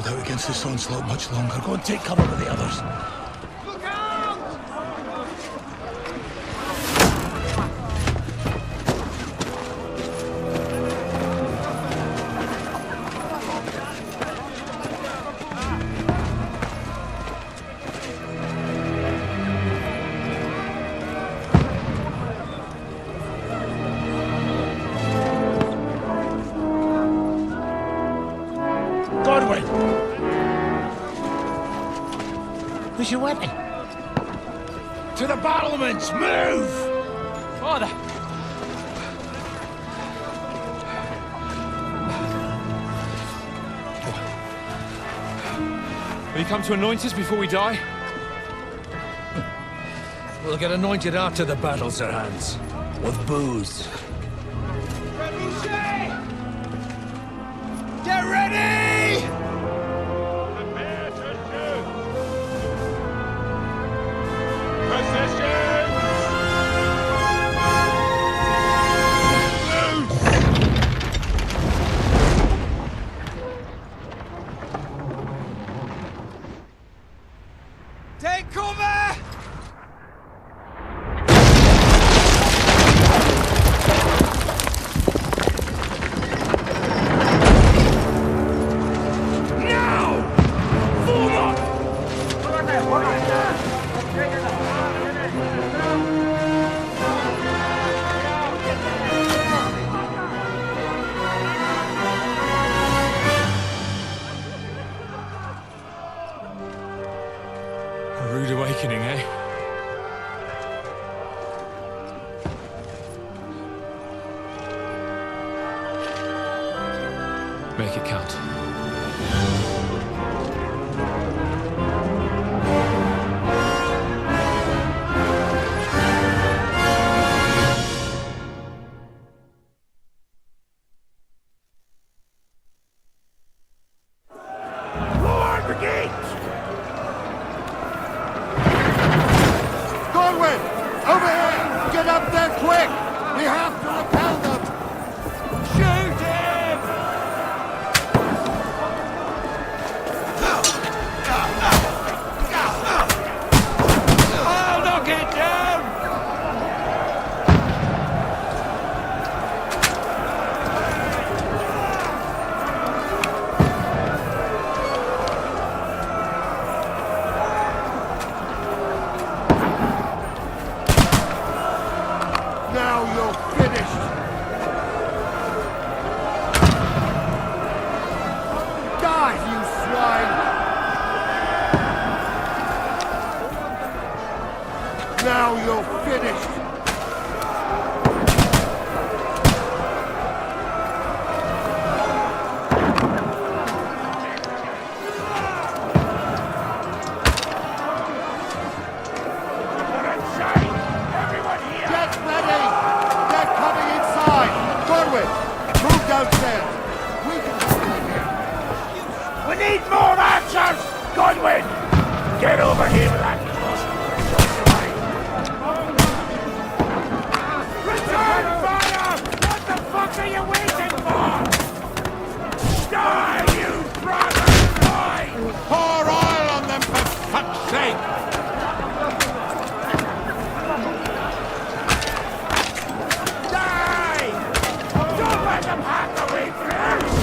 out against this onslaught much longer. Go and take cover with the others. Look out! Godwin! Where's your weapon? To the battlements! Move! Father! Will you come to anoint us before we die? We'll get anointed after the battles are hands. With booze. Get ready! Prepare to shoot! Positions! Take cover! A rude awakening, eh? Make it count. Lord Brigade! Godwin! Over here! Get up there quick! We have to repel them! Shoot him! I'll knock it down! Now you're finished! Die, you swine! Now you're finished! Get ready! They're coming inside! Godwin, move downstairs! We can stay here! We need more archers! Godwin! Get over here with that Return fire! What the fuck are you waiting for? Die, you brother! Die! Pour oil on them for fuck's sake! Die! Don't let them hack away first!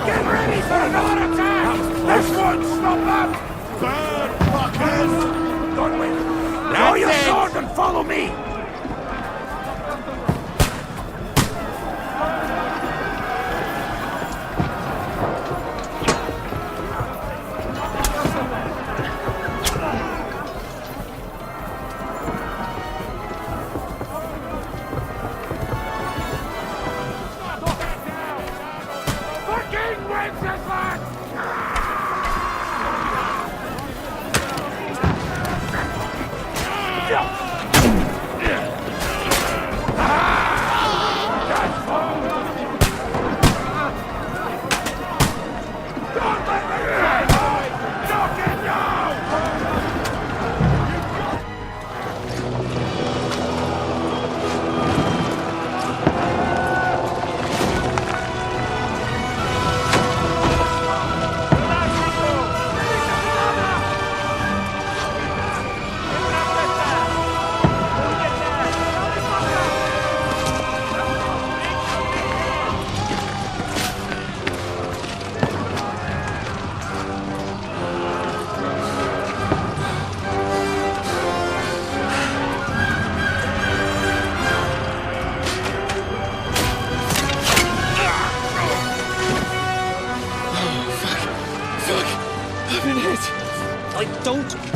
Get ready for another attack! This won't stop them! Bird fuckers! Godwin, draw your sword and follow me!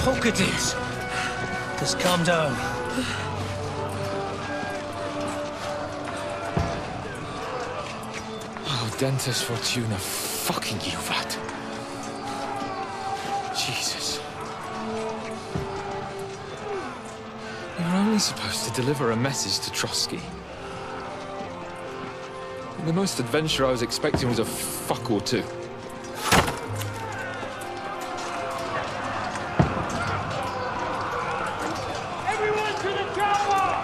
poke it is. Just calm down. Oh, Dentes Fortuna, fucking you, Vat. Jesus. We were only supposed to deliver a message to Trotsky. The most adventure I was expecting was a fuck or two. Everyone to the tower!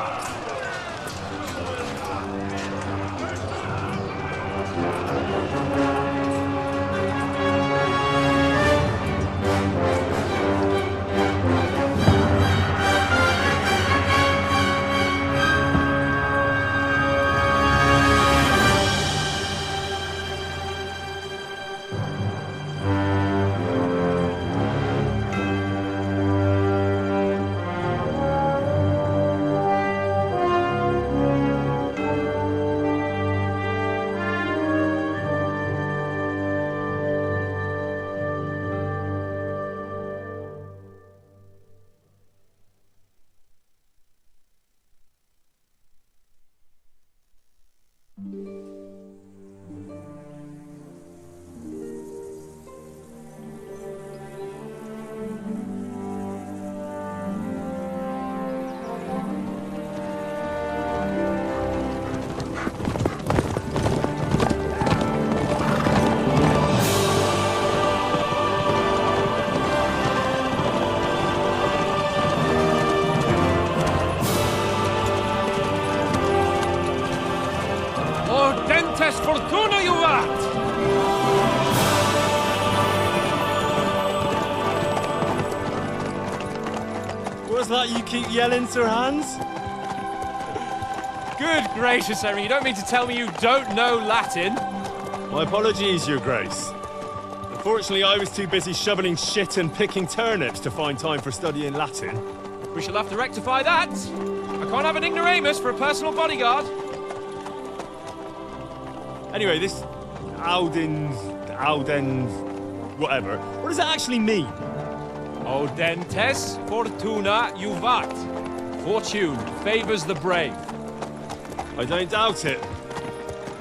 Dentes Fortuna, you vat! What's that you keep yelling, Sir Hans? Good gracious, Henry, you don't mean to tell me you don't know Latin? My apologies, Your Grace. Unfortunately, I was too busy shoveling shit and picking turnips to find time for studying Latin. We shall have to rectify that. I can't have an ignoramus for a personal bodyguard. Anyway, this Audens, whatever. What does it actually mean? O Dentes Fortuna Juvat. Fortune favors the brave. I don't doubt it.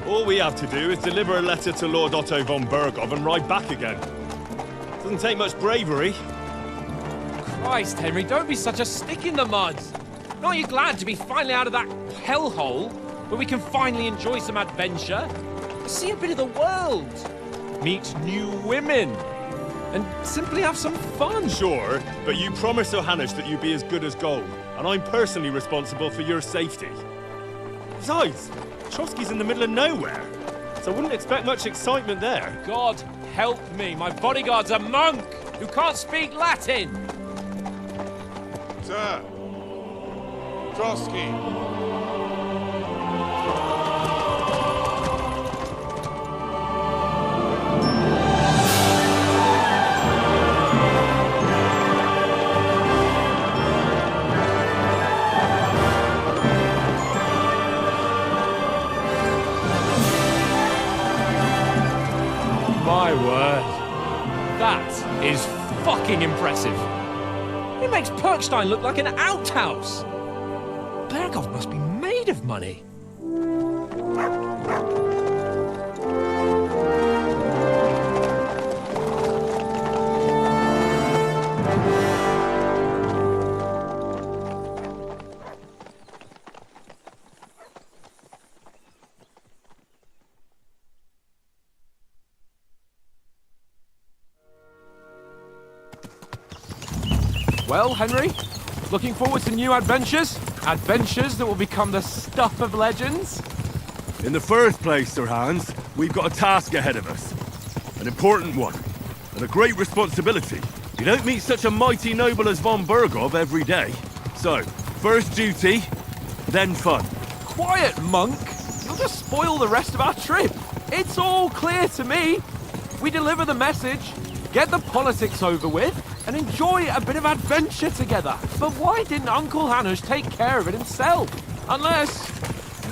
All we have to do is deliver a letter to Lord Otto von Bergov and ride back again. Doesn't take much bravery. Christ, Henry, don't be such a stick in the mud. Aren't you glad to be finally out of that hellhole where we can finally enjoy some adventure? See a bit of the world, meet new women, and simply have some fun. Sure, but you promised Johannes that you'd be as good as gold, and I'm personally responsible for your safety. Besides, Trotsky's in the middle of nowhere, so I wouldn't expect much excitement there. God help me, my bodyguard's a monk who can't speak Latin. Sir, Trotsky. My word. That is fucking impressive. It makes Perkstein look like an outhouse. Bergov must be made of money. Well, Henry, looking forward to new adventures? Adventures that will become the stuff of legends? In the first place, Sir Hans, we've got a task ahead of us. An important one, and a great responsibility. You don't meet such a mighty noble as von Bergov every day. So, first duty, then fun. Quiet, monk! You'll just spoil the rest of our trip. It's all clear to me. We deliver the message, get the politics over with, and enjoy a bit of adventure together. But why didn't Uncle Hanush take care of it himself? Unless,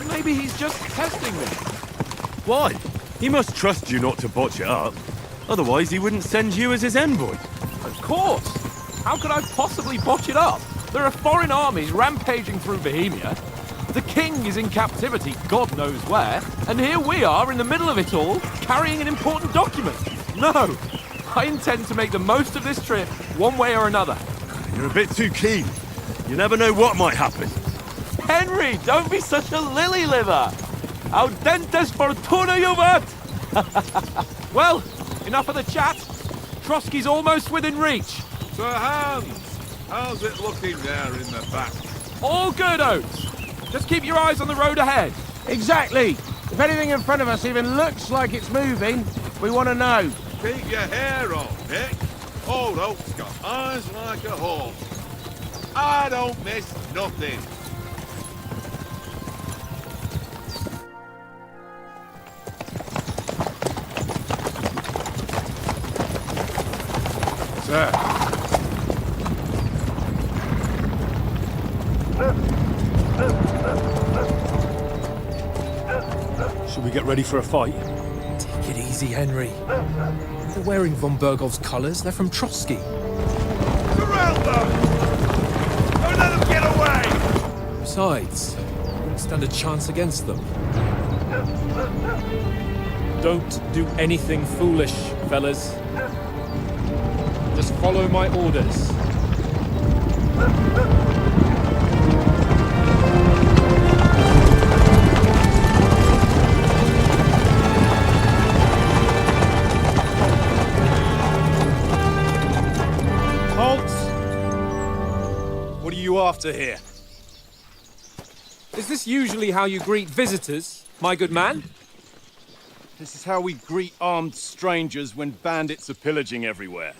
maybe he's just testing me. Why? He must trust you not to botch it up. Otherwise, he wouldn't send you as his envoy. Of course. How could I possibly botch it up? There are foreign armies rampaging through Bohemia. The king is in captivity, God knows where, and here we are in the middle of it all, carrying an important document. No, I intend to make the most of this trip, one way or another. You're a bit too keen. You never know what might happen. Henry, don't be such a lily liver. Audentes fortuna juvat. Well, enough of the chat. Trotsky's almost within reach. Sir Hans, how's it looking there in the back? All good, Oates. Just keep your eyes on the road ahead. Exactly. If anything in front of us even looks like it's moving, we want to know. Keep your hair on, Nick. Old Oak's got eyes like a hawk. I don't miss nothing. Sir. Should we get ready for a fight? Take it easy, Henry. They're wearing von Bergov's colours. They're from Trotsky. Surround them! Don't let them get away! Besides, we won't stand a chance against them. Don't do anything foolish, fellas. Just follow my orders. Halt! What are you after here? Is this usually how you greet visitors, my good man? This is how we greet armed strangers when bandits are pillaging everywhere.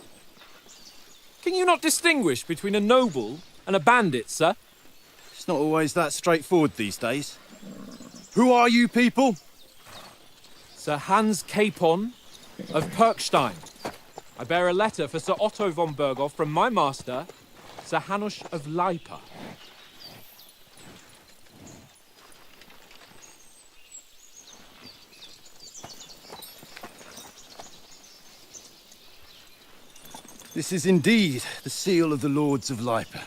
Can you not distinguish between a noble and a bandit, sir? It's not always that straightforward these days. Who are you people? Sir Hans Capon of Perkstein. I bear a letter for Sir Otto von Berghoff from my master, Sir Hanush of Lipa. This is indeed the seal of the Lords of Lipa.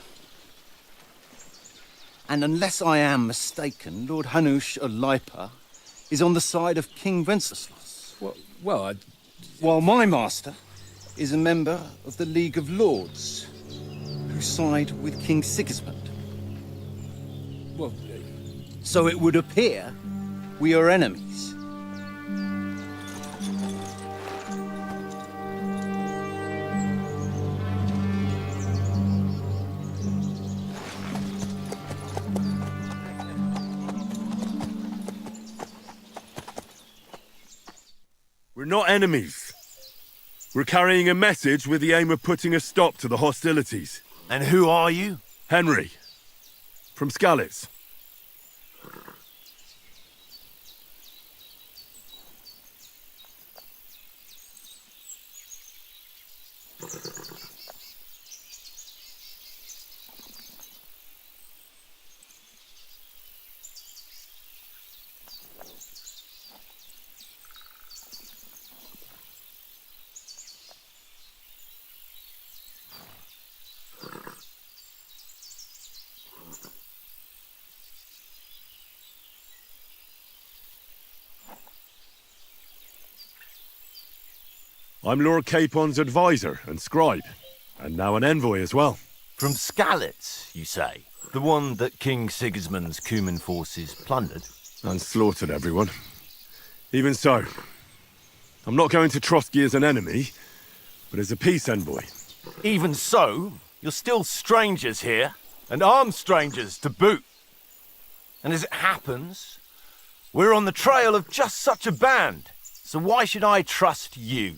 And unless I am mistaken, Lord Hanush of Lipa is on the side of King Wenceslas. Well, While my master is a member of the League of Lords, who side with King Sigismund. well, So it would appear we are enemies. We're not enemies. We're carrying a message with the aim of putting a stop to the hostilities. And who are you? Henry, from Skalitz. I'm Lord Capon's advisor and scribe, and now an envoy as well. From Skalitz, you say? The one that King Sigismund's Cuman forces plundered? And slaughtered everyone. Even so, I'm not going to Trotsky as an enemy, but as a peace envoy. Even so, you're still strangers here, and armed strangers to boot. And as it happens, we're on the trail of just such a band, so why should I trust you?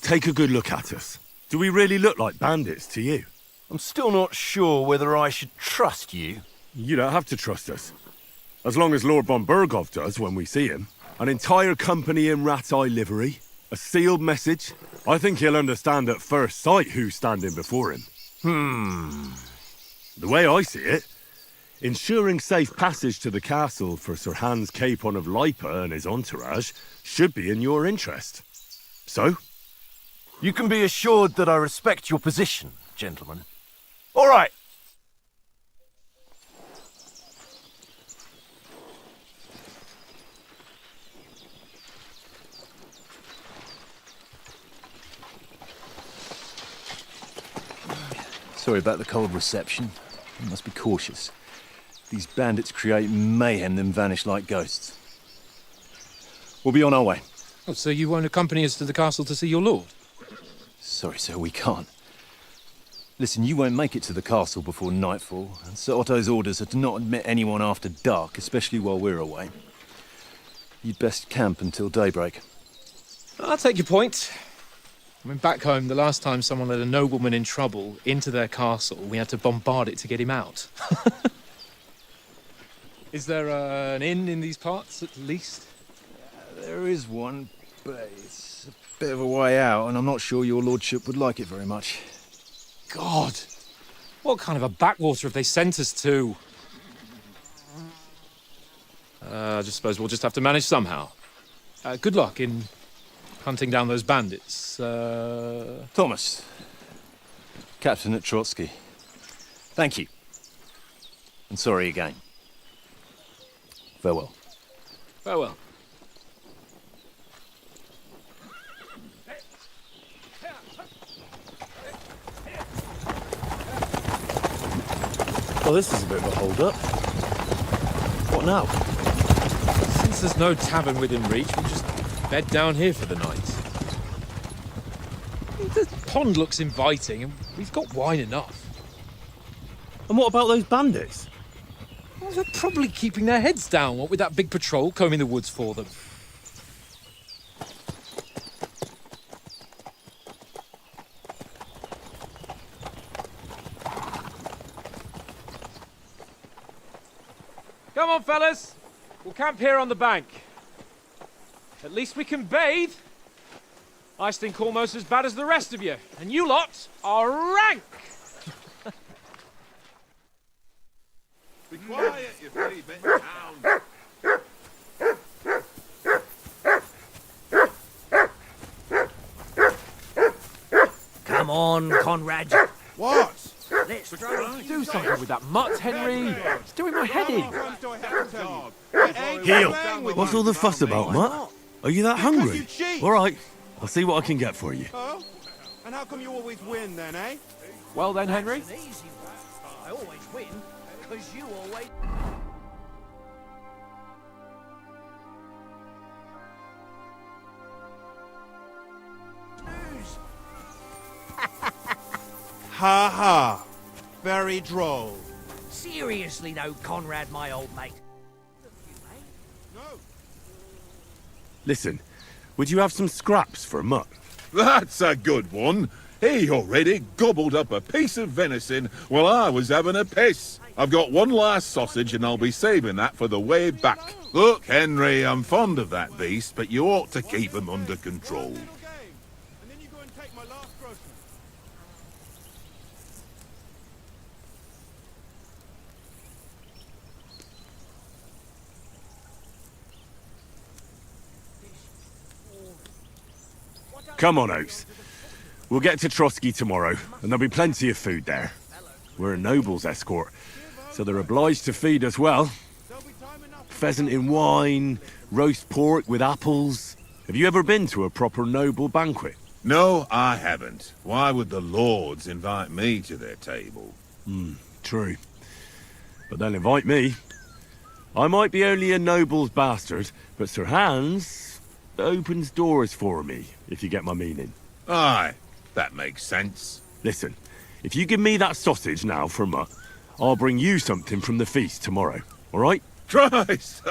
take a good look at us. Do we really look like bandits to you? I'm still not sure whether I should trust you. You don't have to trust us. As long as Lord von Burgov does when we see him. An entire company in rat-eye livery. A sealed message. I think he'll understand at first sight who's standing before him. The way I see it, ensuring safe passage to the castle for Sir Hans Capon of Lipa and his entourage should be in your interest. So? You can be assured that I respect your position, gentlemen. All right. Sorry about the cold reception. You must be cautious. These bandits create mayhem, then vanish like ghosts. We'll be on our way. Oh, so you won't accompany us to the castle to see your lord? Sorry, sir, we can't. Listen, you won't make it to the castle before nightfall, and Sir Otto's orders are to not admit anyone after dark, especially while we're away. You'd best camp until daybreak. I'll take your point. I mean, back home, the last time someone let a nobleman in trouble into their castle, we had to bombard it to get him out. Is there an inn in these parts, at least? There is one, but it's a bit of a way out, and I'm not sure your lordship would like it very much. God! What kind of a backwater have they sent us to? I just suppose we'll just have to manage somehow. Good luck in hunting down those bandits. Thomas, Captain at Trotsky. Thank you. And sorry again. Farewell. Farewell. Well, this is a bit of a hold-up. What now? Since there's no tavern within reach, we'll just bed down here for the night. The pond looks inviting, and we've got wine enough. And what about those bandits? Well, they're probably keeping their heads down, what with that big patrol combing the woods for them. Come on, fellas. We'll camp here on the bank. At least we can bathe. I stink almost as bad as the rest of you, and you lot are rank! Be quiet, you three-bit hound. Come on, Conrad. What? Let's throw Do something with that mutt, Henry. It's doing my head in. Heel! What's all the fuss about, Mutt? Are you that hungry? All right, I'll see what I can get for you. Oh? And how come you always win then, eh? Well then, Henry. an easy one. I always win, because you always... lose. Ha ha. Very droll. Seriously though, Conrad, my old mate. Listen, would you have some scraps for Mutt? That's a good one. He already gobbled up a piece of venison while I was having a piss. I've got one last sausage and I'll be saving that for the way back. Look, Henry, I'm fond of that beast, but you ought to keep him under control. And then you go and take my last grocery. Come on, Oaks. We'll get to Trotsky tomorrow, and there'll be plenty of food there. We're a noble's escort, so they're obliged to feed us well. Pheasant in wine, roast pork with apples. Have you ever been to a proper noble banquet? No, I haven't. Why would the lords invite me to their table? True. But they'll invite me. I might be only a noble's bastard, but Sir Hans opens doors for me, if you get my meaning. Aye, that makes sense. Listen, if you give me that sausage now for Mutt, I'll bring you something from the feast tomorrow, all right? Christ!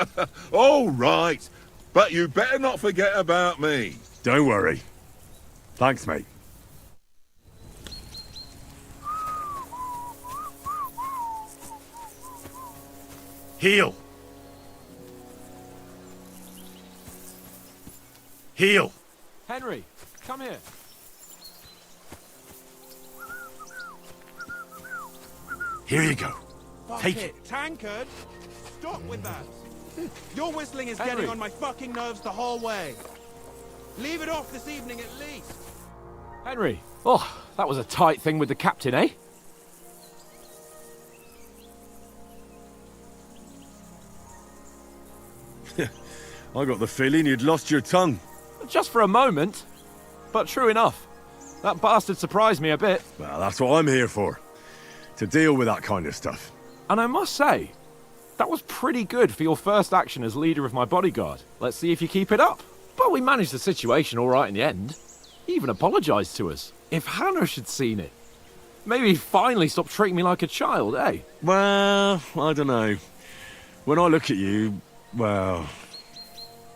All right, but you better not forget about me. Don't worry. Thanks, mate. Heal. Heal. Henry, come here. Here you go. Fuck Take it. Tankard? Stop with that. Your whistling is Henry. getting on my fucking nerves the whole way. Leave it off this evening at least. Henry. Oh, that was a tight thing with the captain, eh? I got the feeling you'd lost your tongue. Just for a moment. But true enough. That bastard surprised me a bit. Well, that's what I'm here for. To deal with that kind of stuff. And I must say, that was pretty good for your first action as leader of my bodyguard. Let's see if you keep it up. But we managed the situation all right in the end. He even apologised to us. If Hanush had seen it, maybe he'd finally stop treating me like a child, eh? Well, I don't know. When I look at you, well,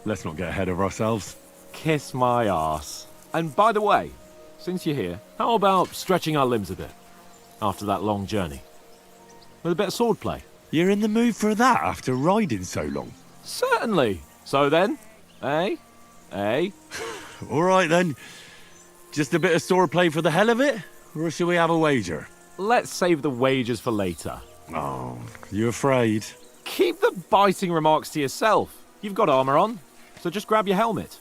let's not get ahead of ourselves. Kiss my arse. And by the way, since you're here, how about stretching our limbs a bit after that long journey? With a bit of swordplay. You're in the mood for that after riding so long? Certainly. So then, eh? Eh? All right then. Just a bit of swordplay for the hell of it? Or shall we have a wager? Let's save the wagers for later. Oh, you afraid? Keep the biting remarks to yourself. You've got armour on, so just grab your helmet.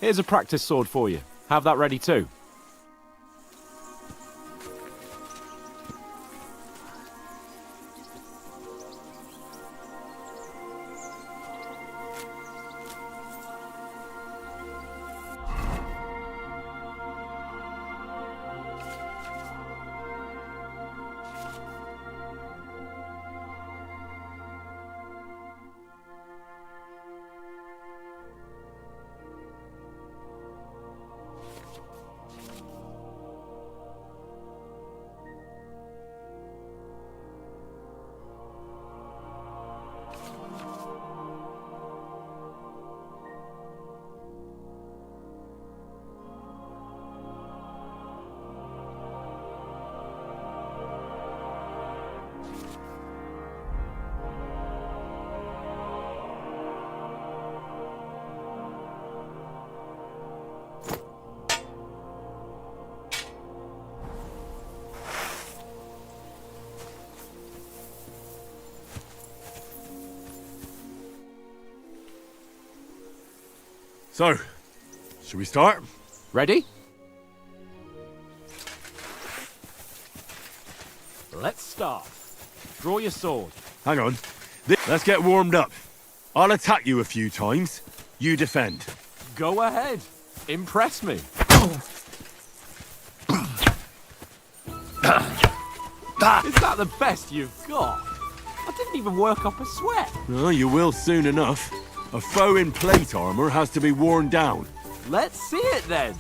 Here's a practice sword for you. Have that ready too. So, should we start? Ready? Let's start. Draw your sword. Hang on. Let's get warmed up. I'll attack you a few times. You defend. Go ahead. Impress me. Is that the best you've got? I didn't even work up a sweat. Oh, you will soon enough. A foe in plate armor has to be worn down. Let's see it then.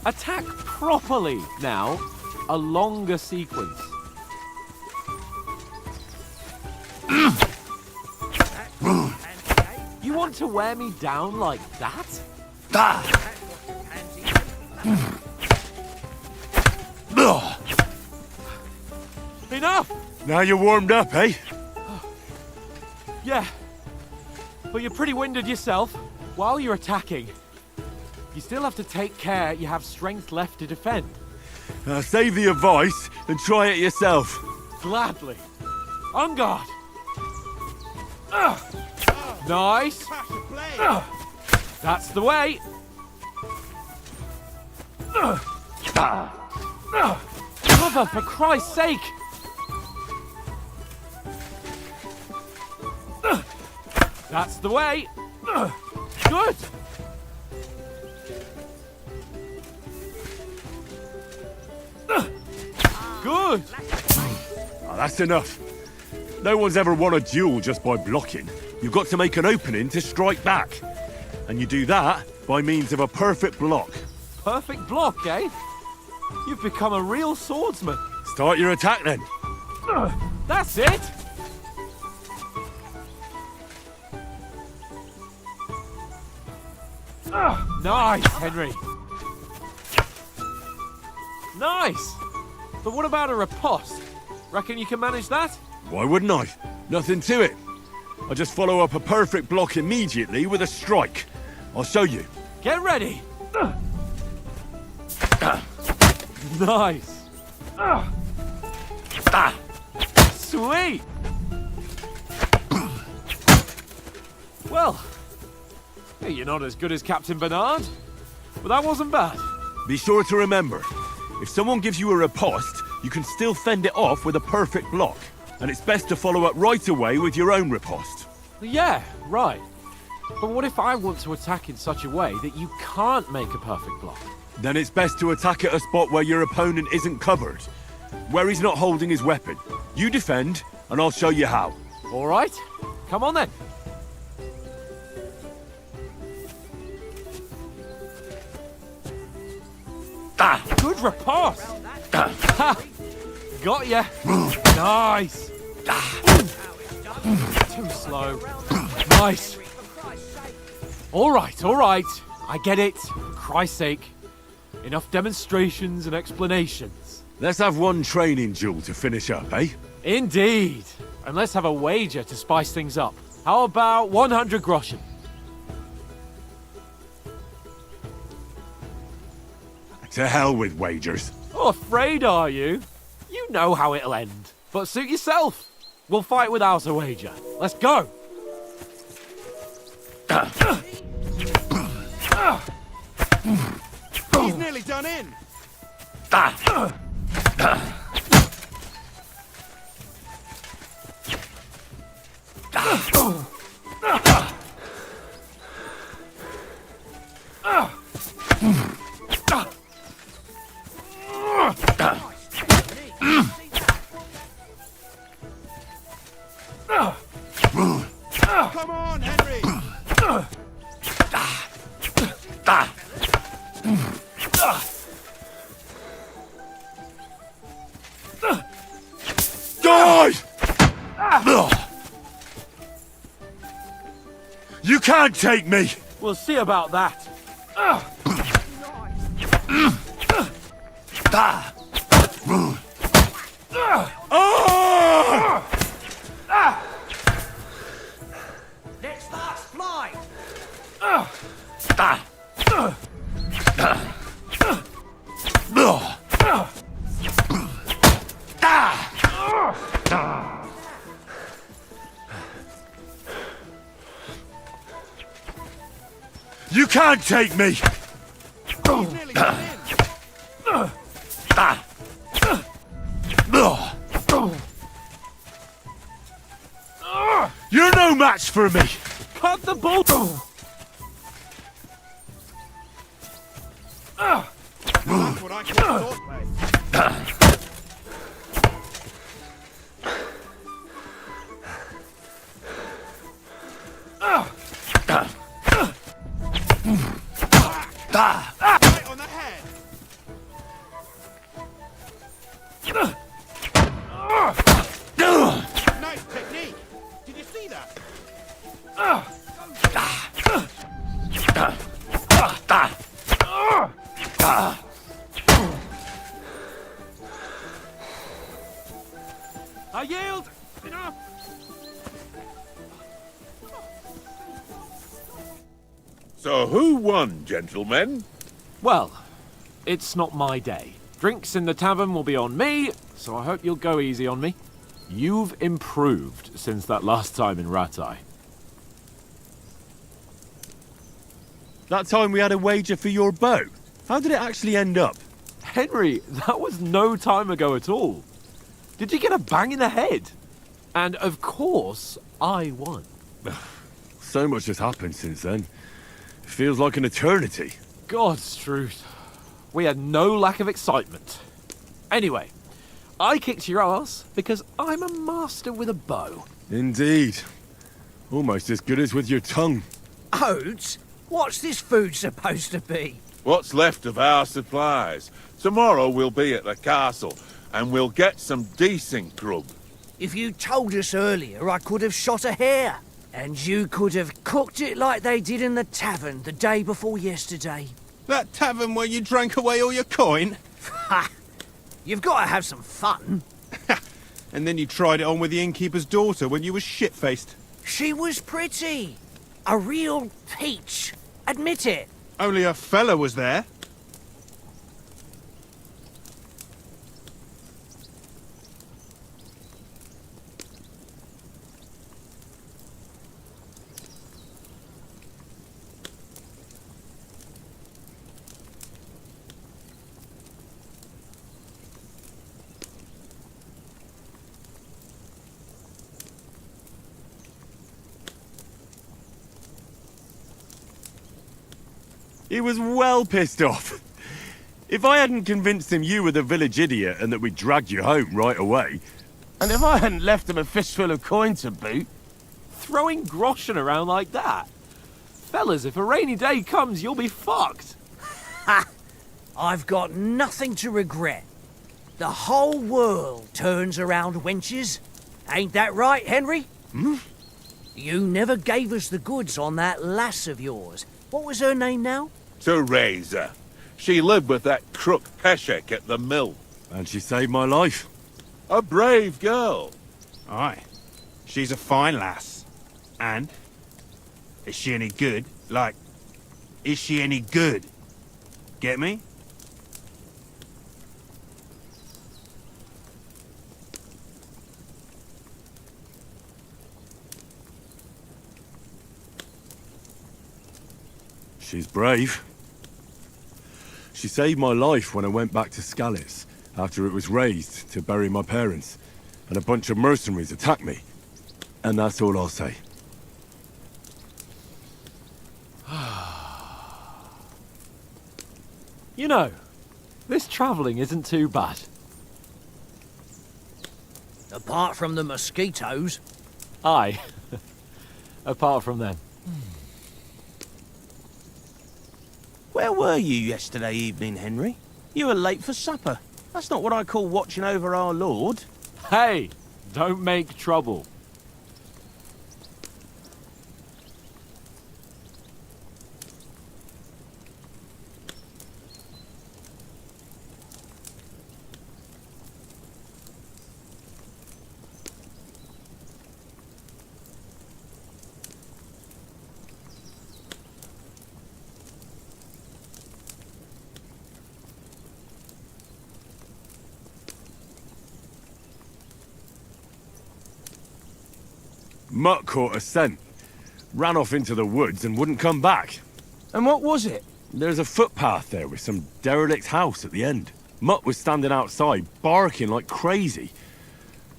Attack properly. Now, a longer sequence. You want to wear me down like that? Enough! Now you're warmed up, eh? Yeah. But you're pretty winded yourself. While you're attacking, you still have to take care you have strength left to defend. Save the advice and try it yourself. Gladly. On guard. Nice. That's the way. Cover, for Christ's sake. That's the way. Good. Good. Oh, that's enough. No one's ever won a duel just by blocking. You've got to make an opening to strike back. And you do that by means of a perfect block. Perfect block, eh? You've become a real swordsman. Start your attack then. That's it. Nice, Henry. Nice! But what about a riposte? Reckon you can manage that? Why wouldn't I? Nothing to it. I just follow up a perfect block immediately with a strike. I'll show you. Get ready! Nice! Sweet! Well, you're not as good as Captain Bernard, but that wasn't bad. Be sure to remember, if someone gives you a riposte, you can still fend it off with a perfect block. And it's best to follow up right away with your own riposte. Yeah, right. But what if I want to attack in such a way that you can't make a perfect block? Then it's best to attack at a spot where your opponent isn't covered. Where he's not holding his weapon. You defend, and I'll show you how. All right, come on then. Good riposte! Ha! Got ya! Nice! Too slow. Nice! All right. I get it. For Christ's sake. Enough demonstrations and explanations. Let's have one training duel to finish up, eh? Indeed. And let's have a wager to spice things up. How about 100 groschen? To hell with wagers. Oh, afraid are you? You know how it'll end. But suit yourself. We'll fight without a wager. Let's go. He's nearly done in. Come on, Henry. Die! You can't take me! We'll see about that. Let's start fly. You can't take me! He's nearly done in. You're no match for me! Cut the bull. That's what I call swordplay. Right on the head. Nice technique. Did you see that? I yield. Enough. So who won, gentlemen? Well, it's not my day. Drinks in the tavern will be on me, so I hope you'll go easy on me. You've improved since that last time in Ratai. That time we had a wager for your bow. How did it actually end up? Henry, that was no time ago at all. Did you get a bang in the head? And of course, I won. So much has happened since then. It feels like an eternity. God's truth. We had no lack of excitement. Anyway, I kicked your ass because I'm a master with a bow. Indeed. Almost as good as with your tongue. Oats? What's this food supposed to be? What's left of our supplies. Tomorrow we'll be at the castle, and we'll get some decent grub. If you told us earlier, I could have shot a hare. And you could have cooked it like they did in the tavern the day before yesterday. That tavern where you drank away all your coin? Ha! You've got to have some fun. And then you tried it on with the innkeeper's daughter when you were shit-faced. She was pretty. A real peach. Admit it. Only a fella was there. He was well pissed off. If I hadn't convinced him you were the village idiot and that we dragged you home right away... And if I hadn't left him a fistful of coin to boot... Throwing groschen around like that? Fellas, if a rainy day comes, you'll be fucked. Ha! I've got nothing to regret. The whole world turns around wenches. Ain't that right, Henry? Hmm? You never gave us the goods on that lass of yours. What was her name now? Teresa. She lived with that crook Peshek at the mill. And she saved my life. A brave girl. Aye. She's a fine lass. And? Is she any good? Like, is she any good? Get me? She's brave. She saved my life when I went back to Skalitz after it was razed to bury my parents, and a bunch of mercenaries attacked me. And that's all I'll say. You know, this travelling isn't too bad. Apart from the mosquitoes. Aye. Apart from them. Where were you yesterday evening, Henry? You were late for supper. That's not what I call watching over our Lord. Hey, don't make trouble. Mutt caught a scent, ran off into the woods and wouldn't come back. And what was it? There's a footpath there with some derelict house at the end. Mutt was standing outside, barking like crazy.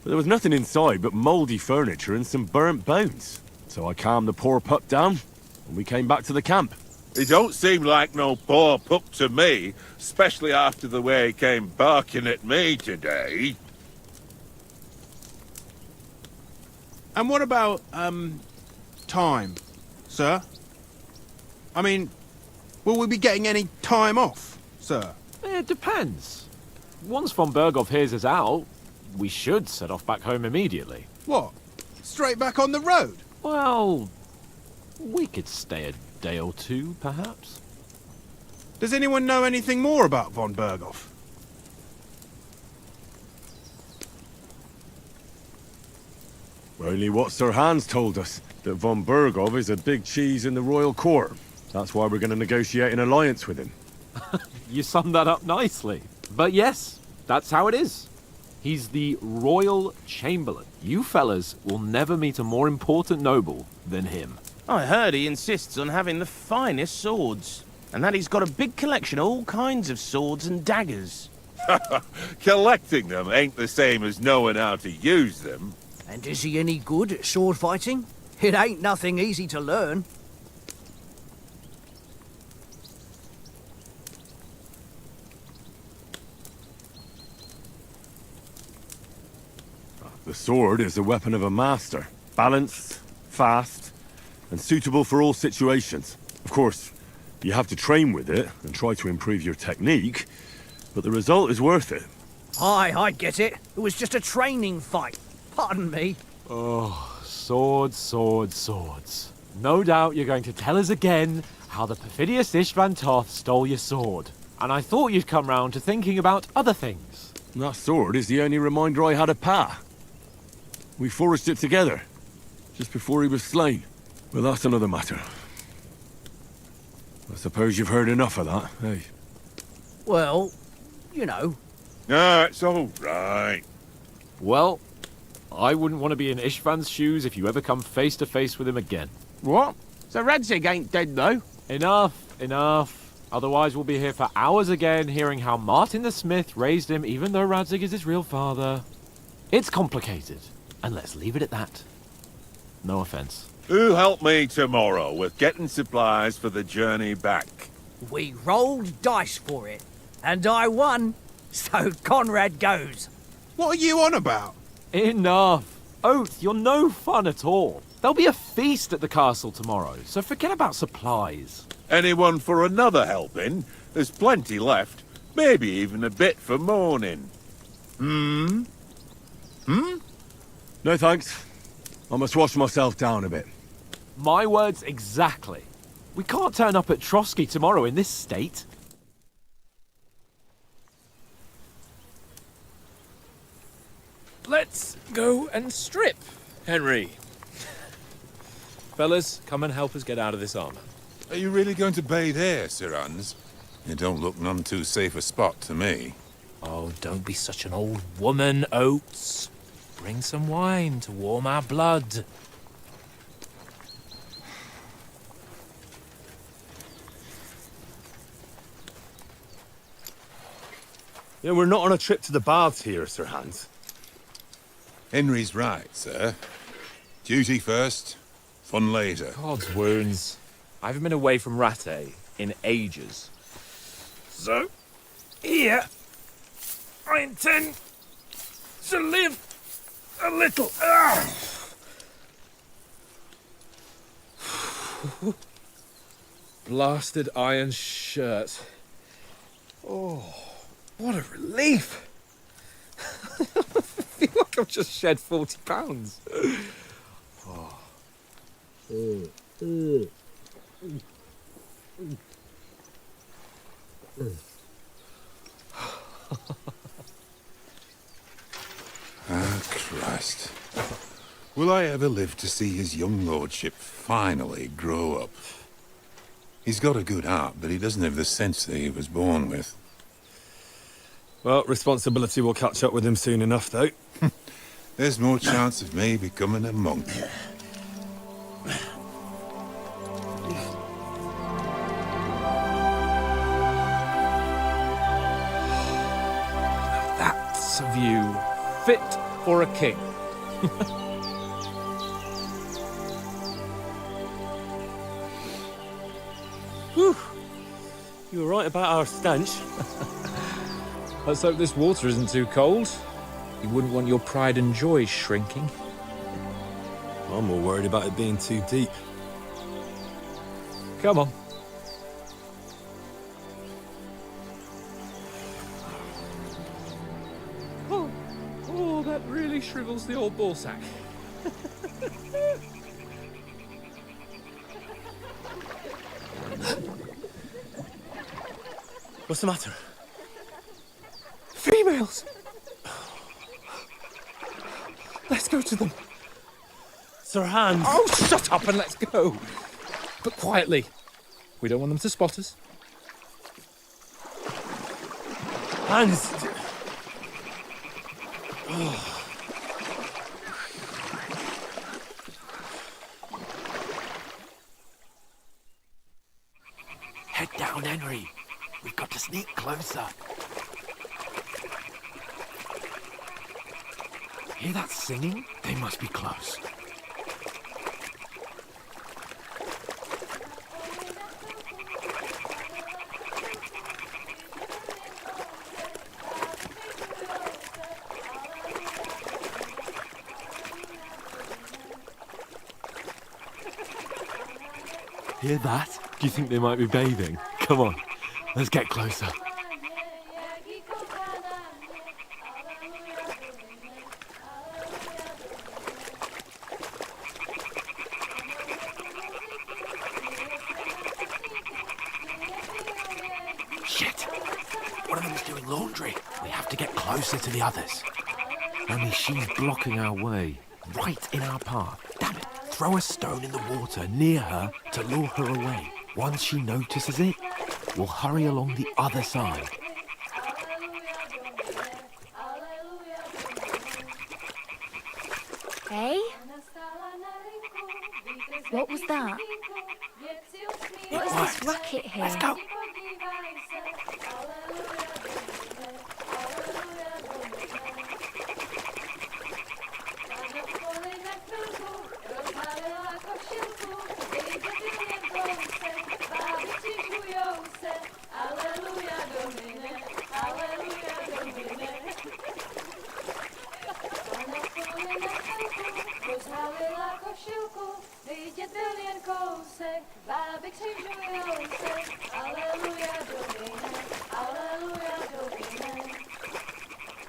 But there was nothing inside but mouldy furniture and some burnt bones. So I calmed the poor pup down, and we came back to the camp. He don't seem like no poor pup to me, especially after the way he came barking at me today. And what about, time, sir? I mean, will we be getting any time off, sir? It depends. Once von Berghoff hears us out, we should set off back home immediately. What? Straight back on the road? Well, we could stay a day or two, perhaps. Does anyone know anything more about von Berghoff? Only what Sir Hans told us, that von Berghoff is a big cheese in the royal court. That's why we're going to negotiate an alliance with him. You summed that up nicely. But yes, that's how it is. He's the royal chamberlain. You fellas will never meet a more important noble than him. I heard he insists on having the finest swords. And that he's got a big collection of all kinds of swords and daggers. Collecting them ain't the same as knowing how to use them. And is he any good at sword fighting? It ain't nothing easy to learn. The sword is a weapon of a master. Balanced, fast, and suitable for all situations. Of course, you have to train with it and try to improve your technique, but the result is worth it. Aye, I get it. It was just a training fight. Pardon me. Oh, swords, swords, swords. No doubt you're going to tell us again how the perfidious Istvan Toth stole your sword. And I thought you'd come round to thinking about other things. That sword is the only reminder I had of Pa. We forged it together, just before he was slain. But that's another matter. I suppose you've heard enough of that, eh? Well, you know. Ah, it's all right. Well, I wouldn't want to be in Ishvan's shoes if you ever come face to face with him again. What? So Radzig ain't dead, though? Enough. Otherwise we'll be here for hours again hearing how Martin the Smith raised him even though Radzig is his real father. It's complicated, and let's leave it at that. No offense. Who'll help me tomorrow with getting supplies for the journey back? We rolled dice for it, and I won. So Conrad goes. What are you on about? Enough. Oath, you're no fun at all. There'll be a feast at the castle tomorrow, so forget about supplies. Anyone for another helping? There's plenty left. Maybe even a bit for morning. No thanks. I must wash myself down a bit. My words exactly. We can't turn up at Trotsky tomorrow in this state. Let's go and strip, Henry. Fellas, come and help us get out of this armor. Are you really going to bathe here, Sir Hans? It don't look none too safe a spot to me. Oh, don't be such an old woman, Oates. Bring some wine to warm our blood. Yeah, we're not on a trip to the baths here, Sir Hans. Henry's right, sir. Duty first, fun later. God's wounds. I haven't been away from Rattay in ages. So, here, I intend to live a little. Blasted iron shirt. Oh, what a relief. I feel like I've just shed 40 pounds. Ah, Christ. Will I ever live to see his young lordship finally grow up? He's got a good heart, but he doesn't have the sense that he was born with. Well, responsibility will catch up with him soon enough, though. There's more chance of me becoming a monk. That's a view fit for a king. Whew. You were right about our stench. Let's hope this water isn't too cold. You wouldn't want your pride and joy shrinking. I'm more worried about it being too deep. Come on. Oh, that really shrivels the old ball sack. What's the matter? Females! Let's go to them. Sir Hans! Oh, shut up and let's go. But quietly. We don't want them to spot us. Hans! Head down, Henry. We've got to sneak closer. Hear that singing? They must be close. Hear that? Do you think they might be bathing? Come on, let's get closer. Shit! One of them's doing laundry. We have to get closer to the others. Only she's blocking our way, right in our path. Damn it. Throw a stone in the water near her to lure her away. Once she notices it, we'll hurry along the other side. Hey? What was that? What is this racket here? Let's go. Vidět byl jen kousek, báby křižujou se, aleluja domine, aleluja domine.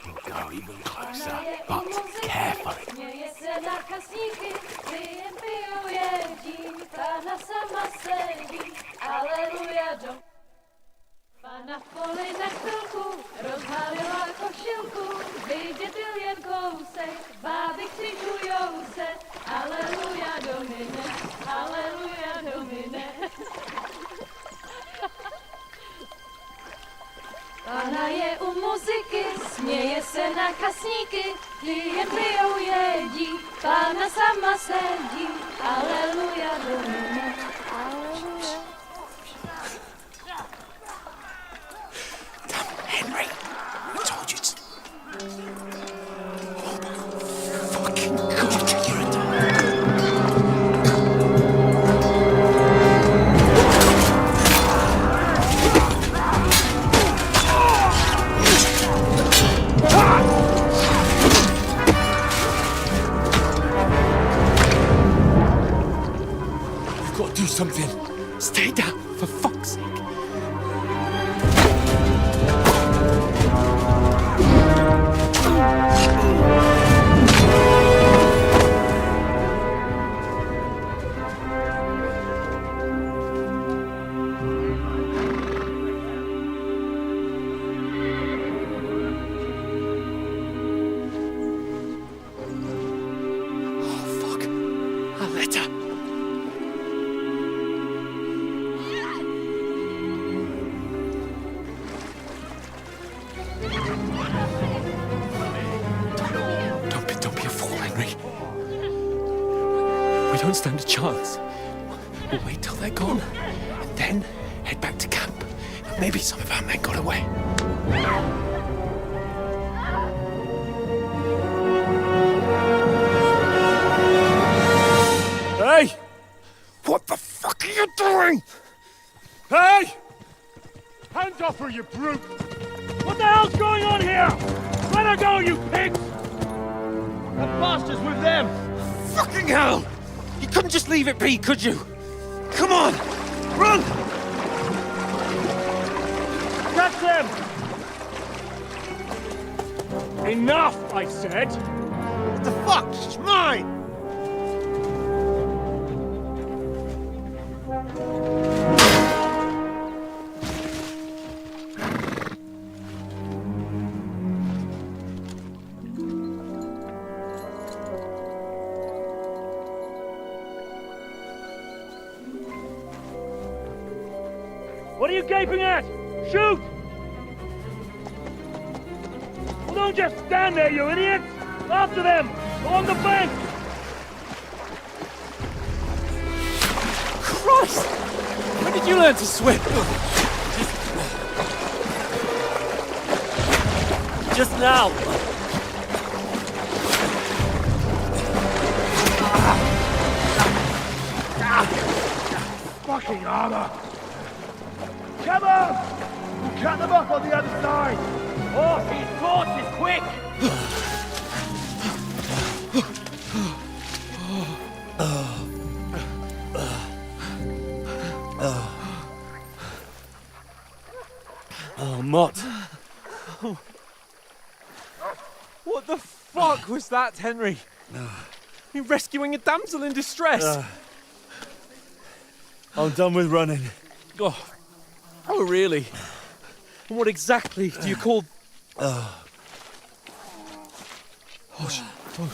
We'll go even closer, but carefully. Směje se na kasníky, ty jen pijou jedí, Pána sama sedí, aleluja domine. Pana v poli na chvilku, rozhalila košilku, vidět byl jen kousek, báby křižujou se, aleluja domine, aleluja domine. Pána je u muziky, směje se na kasníky, ty jen pijou jedí, Pána sama sedí, aleluja domine, aleluja. Henry, I told you to... Oh my fucking God, you're a dog. You've got to do something. Stay down, for fuck's sake. We don't stand a chance. We'll wait till they're gone, and then head back to camp. Maybe some of our men got away. Hey! What the fuck are you doing? Hey! Hands off her, you brute! What the hell's going on here? Let her go, you pigs! The bastards with them! Fucking hell! You couldn't just leave it be, could you? Come on! Run! Catch them! Enough, I said! What the fuck? It's mine! What are you gaping at? Shoot! Well, don't just stand there, you idiots! After them! Along the bank! Christ! When did you learn to swim? Just now! Fucking armor! Come on! We'll cut them off on the other side! Off his horses, quick! Oh, Mott. What the fuck was that, Henry? You rescuing a damsel in distress? I'm done with running. Oh, really? And what exactly do you call... Oh,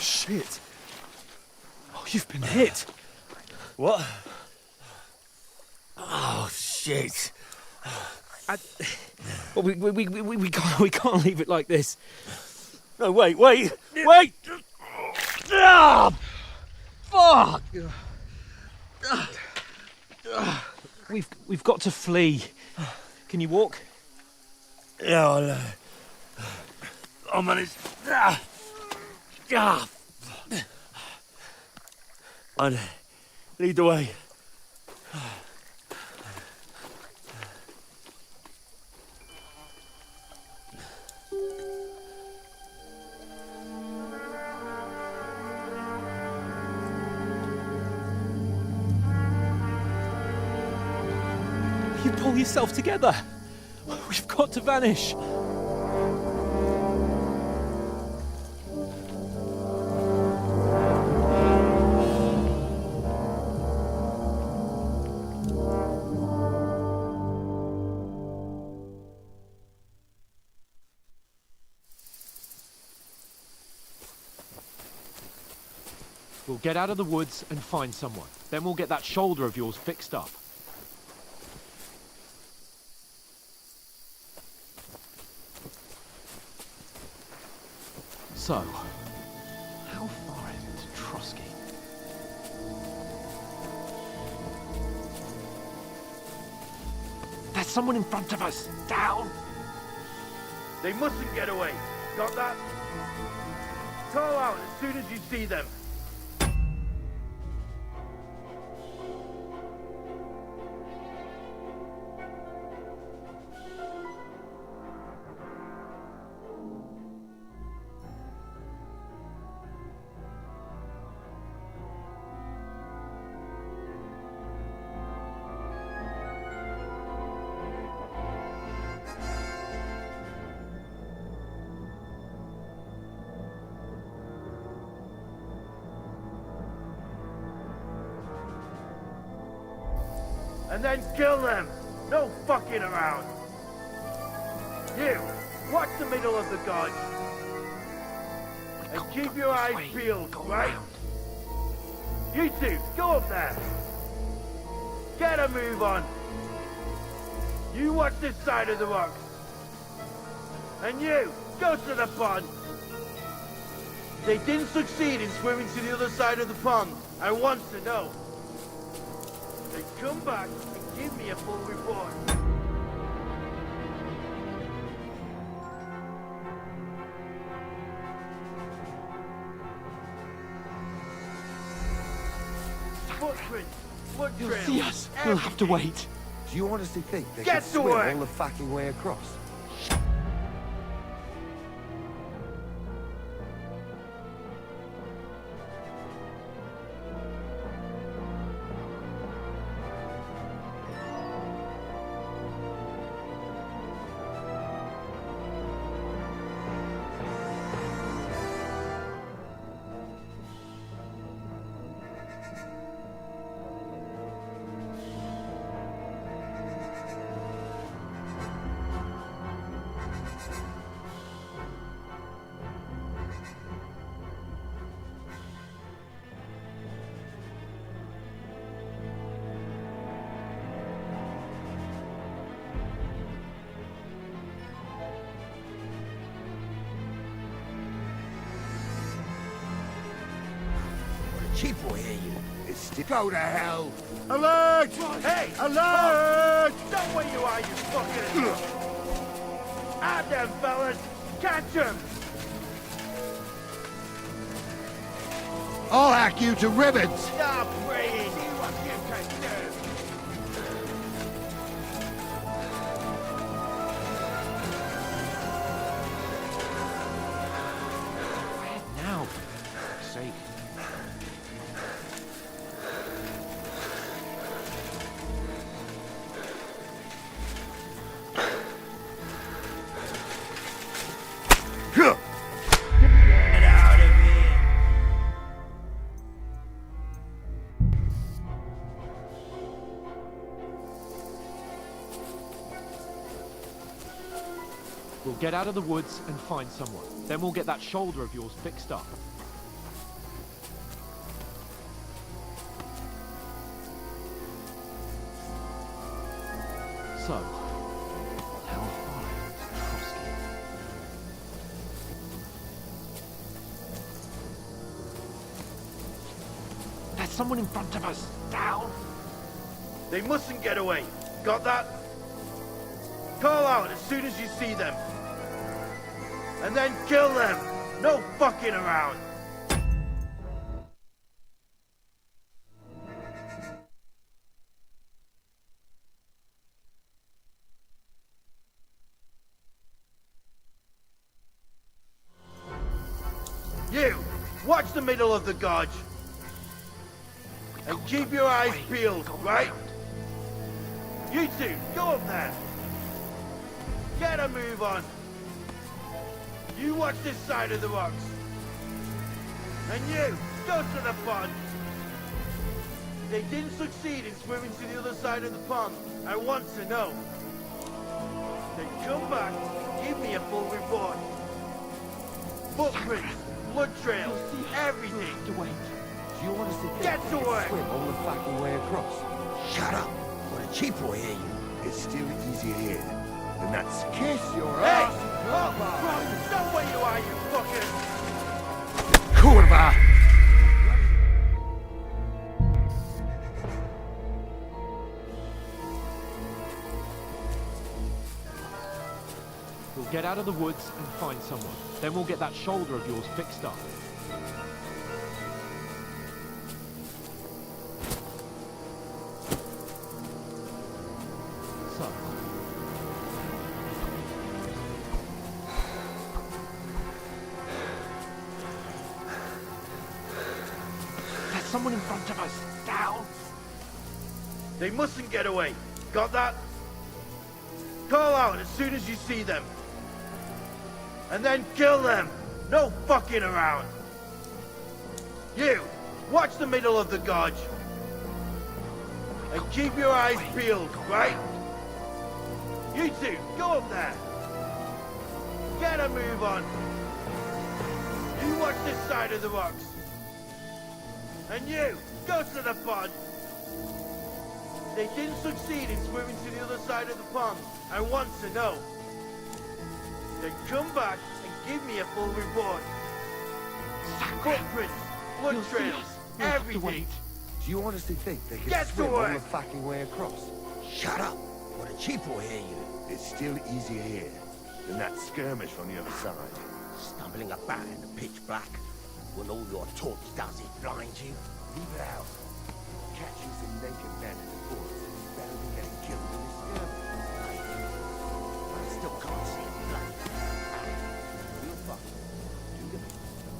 shit. Oh, you've been hit. What? Oh, shit. Well, we can't leave it like this. No, wait! Ah, fuck! We've got to flee. Can you walk? Yeah, I'll manage. I'd lead the way. You pull yourself together. We've got to vanish. We'll get out of the woods and find someone. Then we'll get that shoulder of yours fixed up. So, how far is it to Trotsky? There's someone in front of us! Down! They mustn't get away. Got that? Call out as soon as you see them. And then kill them! No fucking around! You, watch the middle of the gauge. And keep your eyes peeled, right? You two, go up there! Get a move on! You watch this side of the rocks. And you, go to the pond! They didn't succeed in swimming to the other side of the pond. I want to know. They come back and give me a full report. Footprints, foot They'll trails. see us. We'll have to wait. Do you honestly think they Get can to swim work! all the fucking way across? Cheap boy, hear you. It's still... Go to hell! Alert! Hey! Alert! Stop where you are, you fucking... Out them, fellas! Catch them! I'll hack you to ribbons! Stop praying! See what you can do! Now, for fuck's sake. Get out of here! We'll get out of the woods and find someone. Then we'll get that shoulder of yours fixed up. So, how far is Trotsky? There's someone in front of us! Down! They mustn't get away. Got that? Call out as soon as you see them. And then kill them. No fucking around. You, watch the middle of the gorge. And keep your eyes peeled, right? You two, go up there. Get a move on. You watch this side of the rocks. And you, go to the pond. They didn't succeed in swimming to the other side of the pond. I want to know. Then come back, give me a full report. Footprints, blood trails, everything. Do you honestly think Get to they can work. swim all the fucking way across? Shut up! Or the chief will hear you. It's still easier here than that's kiss your Hey! ass. Oh, Christ! Know where you are, you fuckers! Kurva! We'll get out of the woods and find someone. Then we'll get that shoulder of yours fixed up. So, there's someone in front of us. Down! They mustn't get away. Got that? Call out as soon as you see them. And then kill them. No fucking around. You, watch the middle of the gorge. And keep your eyes peeled, right? You two, go up there. Get a move on. You watch this side of the rocks. And you, go to the pond. They didn't succeed in swimming to the other side of the pond. I want to know. Then come back and give me a full report. Footprints, blood trails, everything. Do you honestly think they can Get to swim all work. the fucking way across? Shut up! Or the chief will hear you. It's still easier here than that skirmish on the other side. Stumbling about in the pitch black, when all your torch does is blind you. Leave it out. Catching some naked men in the forest is better than getting killed in a skirmish. I still can't see blood. We'll fuck. Do the bit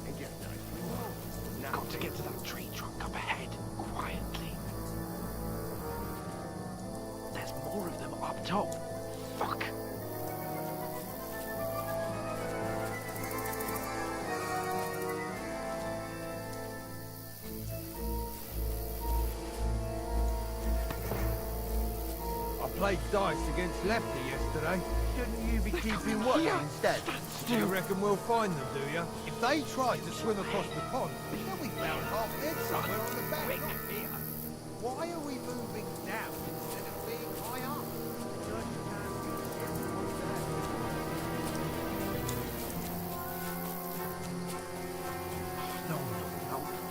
and get a nice reward. Now Got to get to that tree trunk up ahead, quietly. There's more of them up top. Fuck. I played dice against Lefty yesterday. Shouldn't you be keeping watch instead? You reckon we'll find them, do you? If they try to swim across the pond, they'll be found half dead somewhere on the bank, not here. Why are we moving down instead of being high up? No,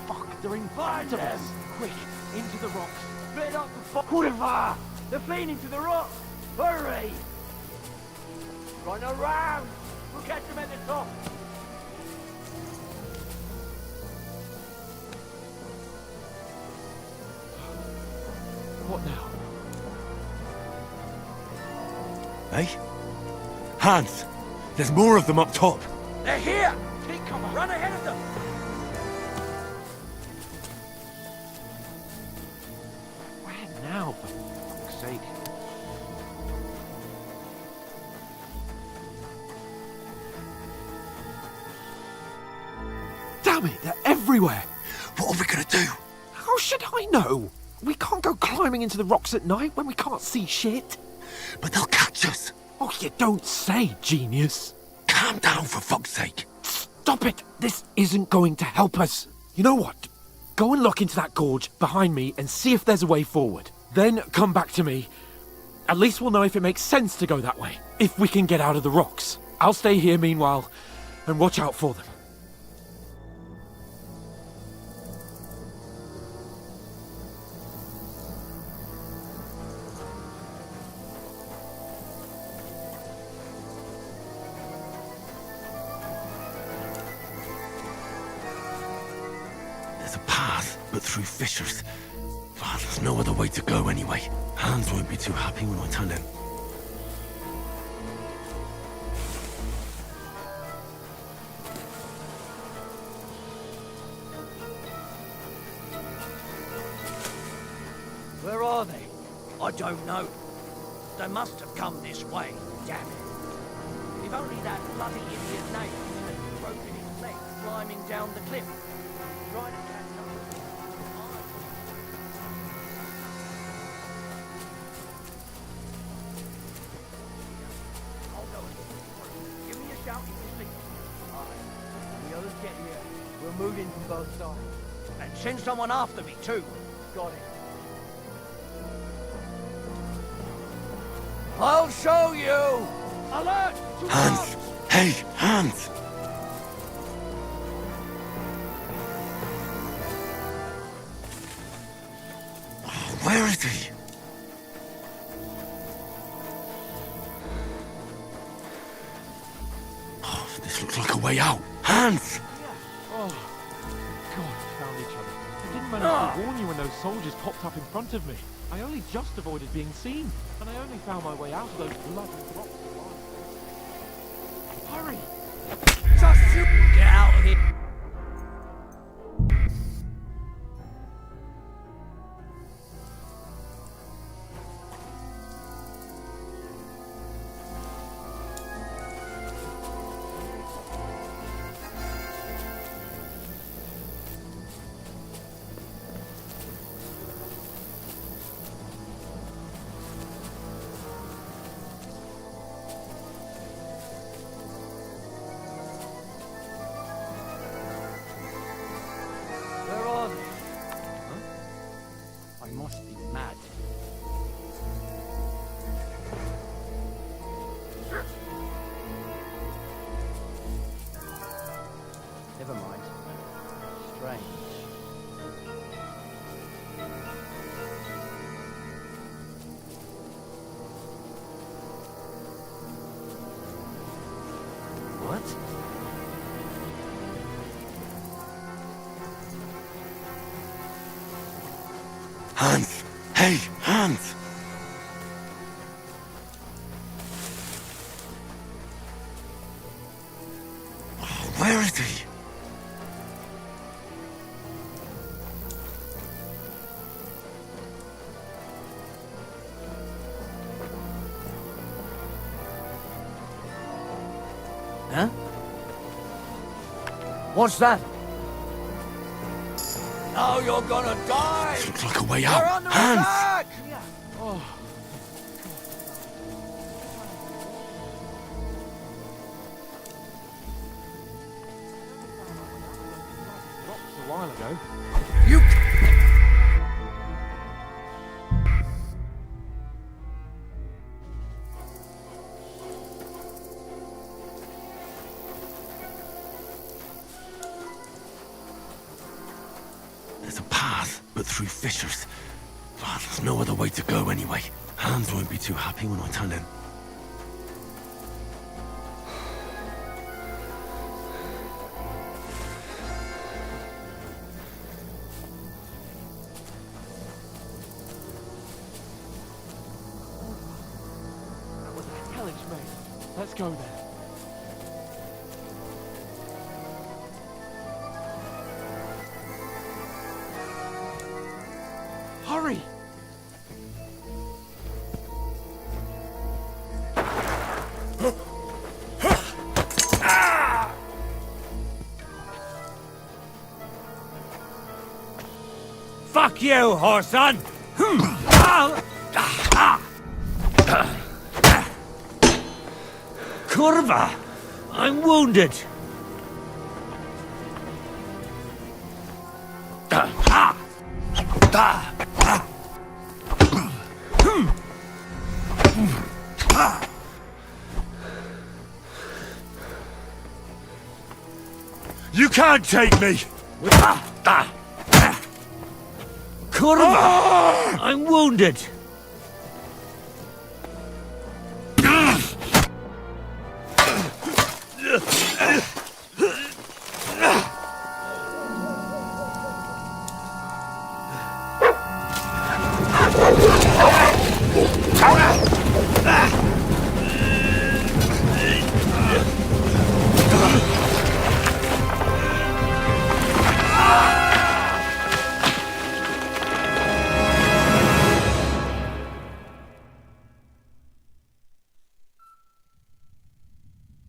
fuck, they're in front of us. Quick, into the rocks. Split up the fuck. Kurva! They're fleeing into the rocks. Hurry! Run around. We'll catch them at the top. What now? Hey? Hans! There's more of them up top! They're here! Keep cover! Run ahead of them! Where now, for fuck's sake? Damn it, they're everywhere! What are we gonna do? How should I know? We can't go climbing into the rocks at night when we can't see shit. But they'll catch us! Oh, you don't say, genius. Calm down, for fuck's sake. Stop it! This isn't going to help us. You know what? Go and look into that gorge behind me and see if there's a way forward. Then come back to me. At least we'll know if it makes sense to go that way. If we can get out of the rocks. I'll stay here meanwhile and watch out for them. There's a path, but through fissures. Well, there's no other way to go anyway. Hans won't be too happy when I tell him. Where are they? I don't know. They must have come this way. Damn it. If only that bloody idiot Nate had broken his leg climbing down the cliff. Trying to catch up with him. I'll go and give me a shout if you sleep. When the others get here, we'll move in from both sides. And send someone after me too. Got it. I'll show you! Alert! Hans! Hey, Hans! Oh, where is he? Oh, this looks like a way out. Hans! Oh, God, we found each other. I didn't manage to warn you when those soldiers popped up in front of me. I only just avoided being seen, and I only found my way out of those bloody rocks alive. Hurry! Just shoot! Get out of here! Never mind. Strange. What? Hans! Hey, Hans! Oh, where is he? Huh? What's that? Now you're gonna die! This looks like a way You're out. under Hans! attack! Oh. Rocks a while ago. You... There's a path, but through fissures. Well, there's no other way to go anyway. Hans won't be too happy when I tell him. That was a hellish maze. Let's go there. Hurry! Fuck you, whoreson! Kurva! I'm wounded! You can't take me! Kurva! I'm wounded!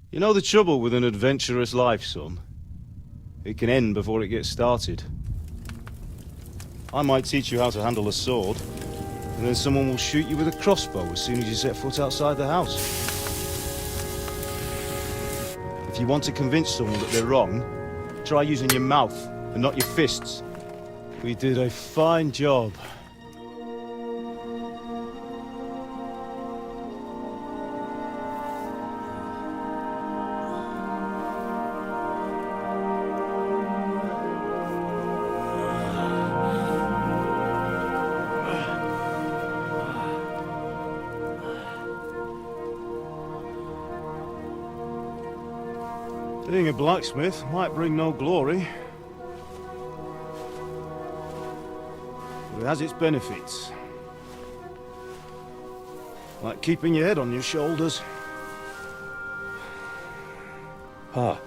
You know the trouble with an adventurous life, son? It can end before it gets started. I might teach you how to handle a sword, and then someone will shoot you with a crossbow as soon as you set foot outside the house. If you want to convince someone that they're wrong, try using your mouth and not your fists. We did a fine job. Being a blacksmith might bring no glory, but it has its benefits. Like keeping your head on your shoulders. Pa.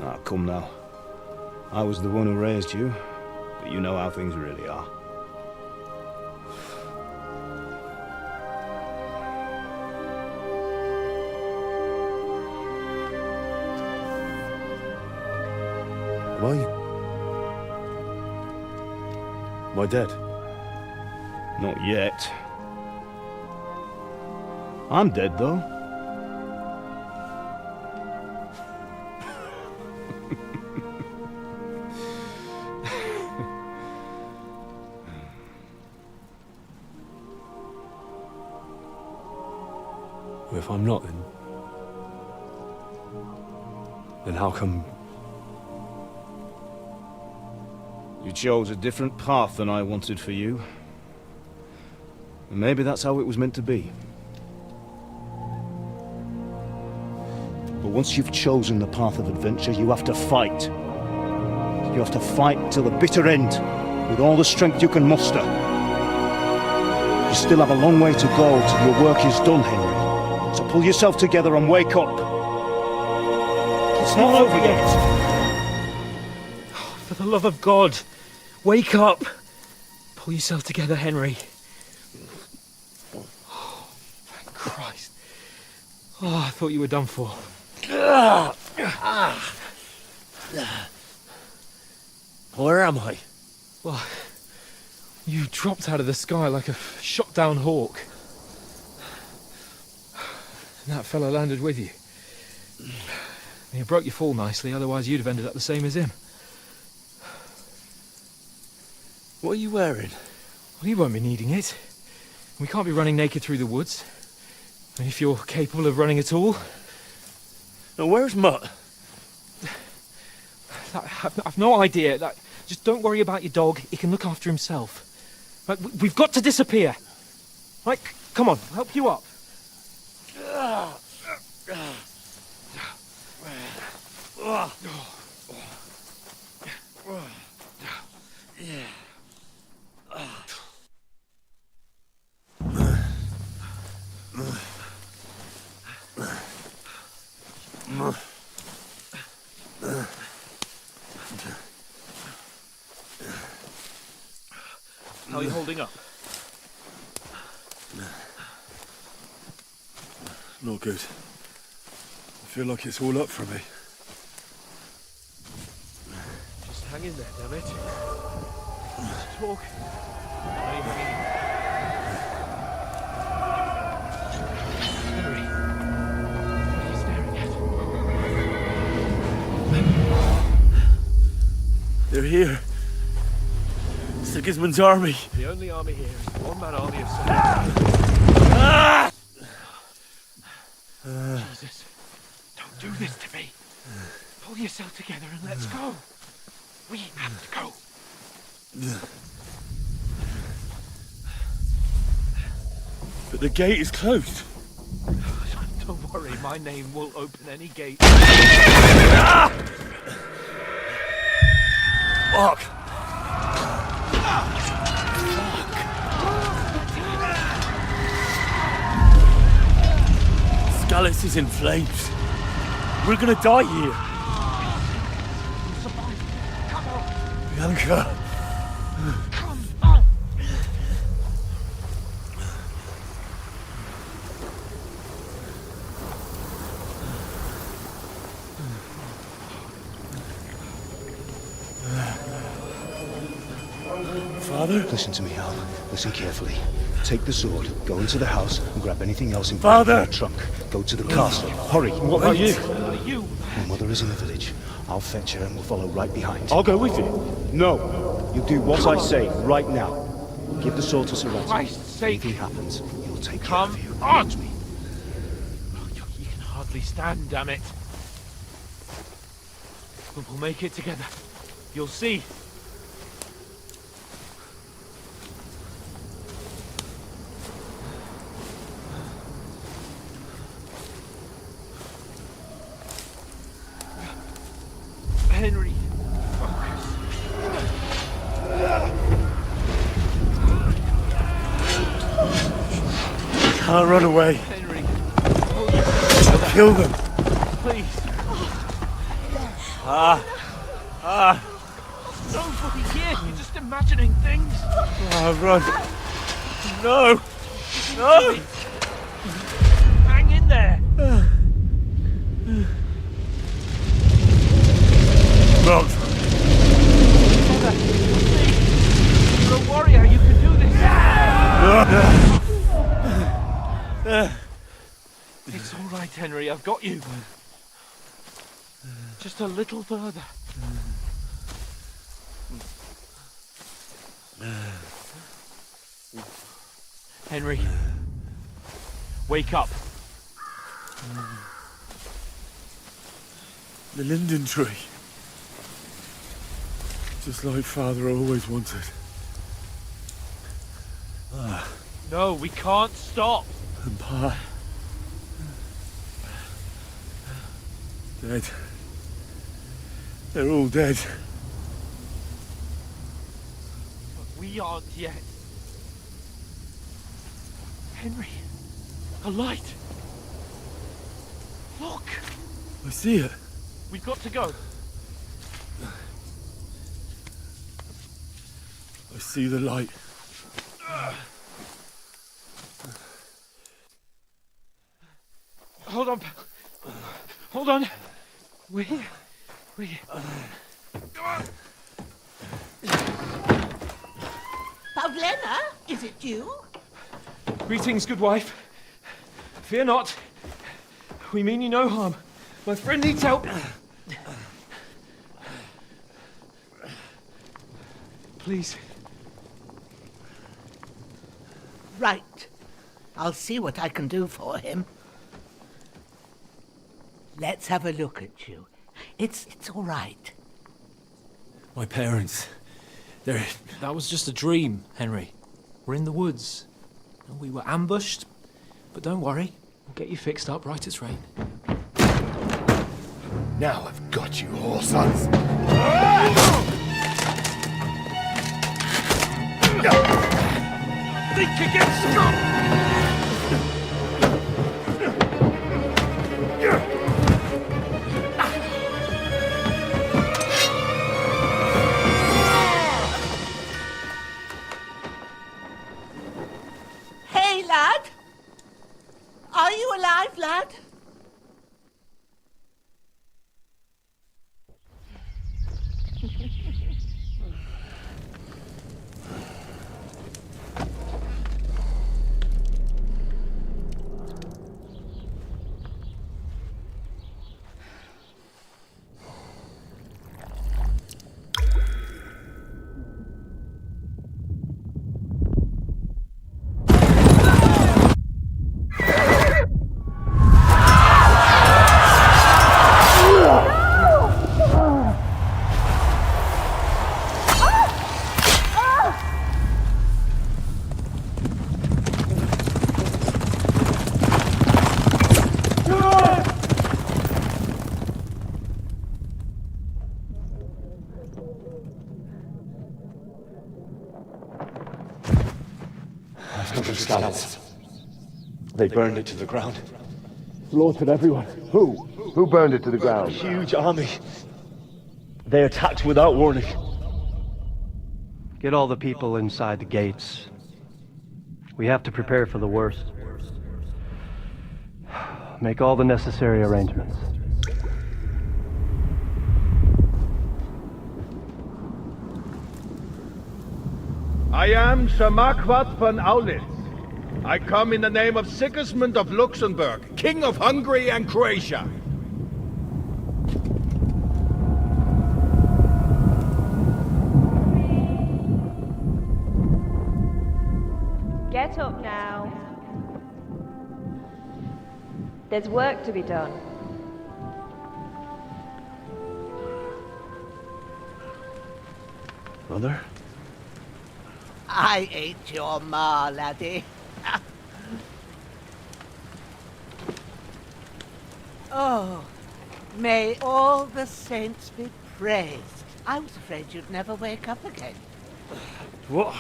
Ah, come now. I was the one who raised you, but you know how things really are. Am I dead? Not yet. I'm dead, though. Well, if I'm not, then how come... You chose a different path than I wanted for you. And maybe that's how it was meant to be. But once you've chosen the path of adventure, you have to fight. You have to fight till the bitter end, with all the strength you can muster. You still have a long way to go till your work is done, Henry. So pull yourself together and wake up. It's not over yet. For the love of God, wake up! Pull yourself together, Henry. Oh, thank Christ. Oh, I thought you were done for. Where am I? Well, you dropped out of the sky like a shot-down hawk. And that fella landed with you. You broke your fall nicely, otherwise you'd have ended up the same as him. What are you wearing? Well, you won't be needing it. We can't be running naked through the woods. And if you're capable of running at all... Now, where's Mutt? I've no idea. Just don't worry about your dog. He can look after himself. Right, we've got to disappear. Right, come on, I'll help you up. How are you holding up? Not good. I feel like it's all up for me. Just hang in there, damn it. Just talk. How are you hanging in? Henry. Sigismund's army. The only army here is a one-man army of soldiers. Jesus, don't do this to me. Pull yourself together and let's go. We have to go. But the gate is closed. Don't worry, my name will open any gate. Fuck! Scallis is in flames. We're gonna die here. Bianca. Father? Listen to me, Al. Listen carefully. Take the sword, go into the house, and grab anything else in Father! the trunk. Go to the castle. Hurry. What about you? My mother is in the village. I'll fetch her and we'll follow right behind. I'll go with you. No. You do what I say right now. Give the sword to Sir Ratty. Christ's sake. Anything happens, he'll take Come care of you. on! Trust me. You can hardly stand, damn it. But we'll make it together. You'll see. Henry, Can't run away. Henry, I'll kill them. please. Nobody here. You're just imagining things. Run. No. No. Hang in there. Mom. You're a warrior. You can do this. It's all right, Henry. I've got you. Just a little further. Henry, wake up. The linden tree. Just like Father always wanted. No, we can't stop. And Pa. Dead. They're all dead. But we aren't yet. Henry, a light. Look. I see it. We've got to go. I see the light. Hold on, pal. Hold on. We're here. Pavlena, is it you? Greetings, good wife. Fear not. We mean you no harm. My friend needs help. Please. Right. I'll see what I can do for him. Let's have a look at you. It's all right. My parents, they're... That was just a dream, Henry. We're in the woods. We were ambushed, but don't worry. We'll get you fixed up right as rain. Now I've got you, whoresons. Think again, Scott! Hey, lad! Are you alive, lad? They burned it to the ground. Slaughtered everyone. Who? Who burned it to the A ground? huge army. They attacked without warning. Get all the people inside the gates. We have to prepare for the worst. Make all the necessary arrangements. I am Sir Marquardt von Aulitz. I come in the name of Sigismund of Luxembourg, King of Hungary and Croatia. Get up now. There's work to be done. Mother? I ain't your ma, laddie. Oh, may all the saints be praised. I was afraid you'd never wake up again. What?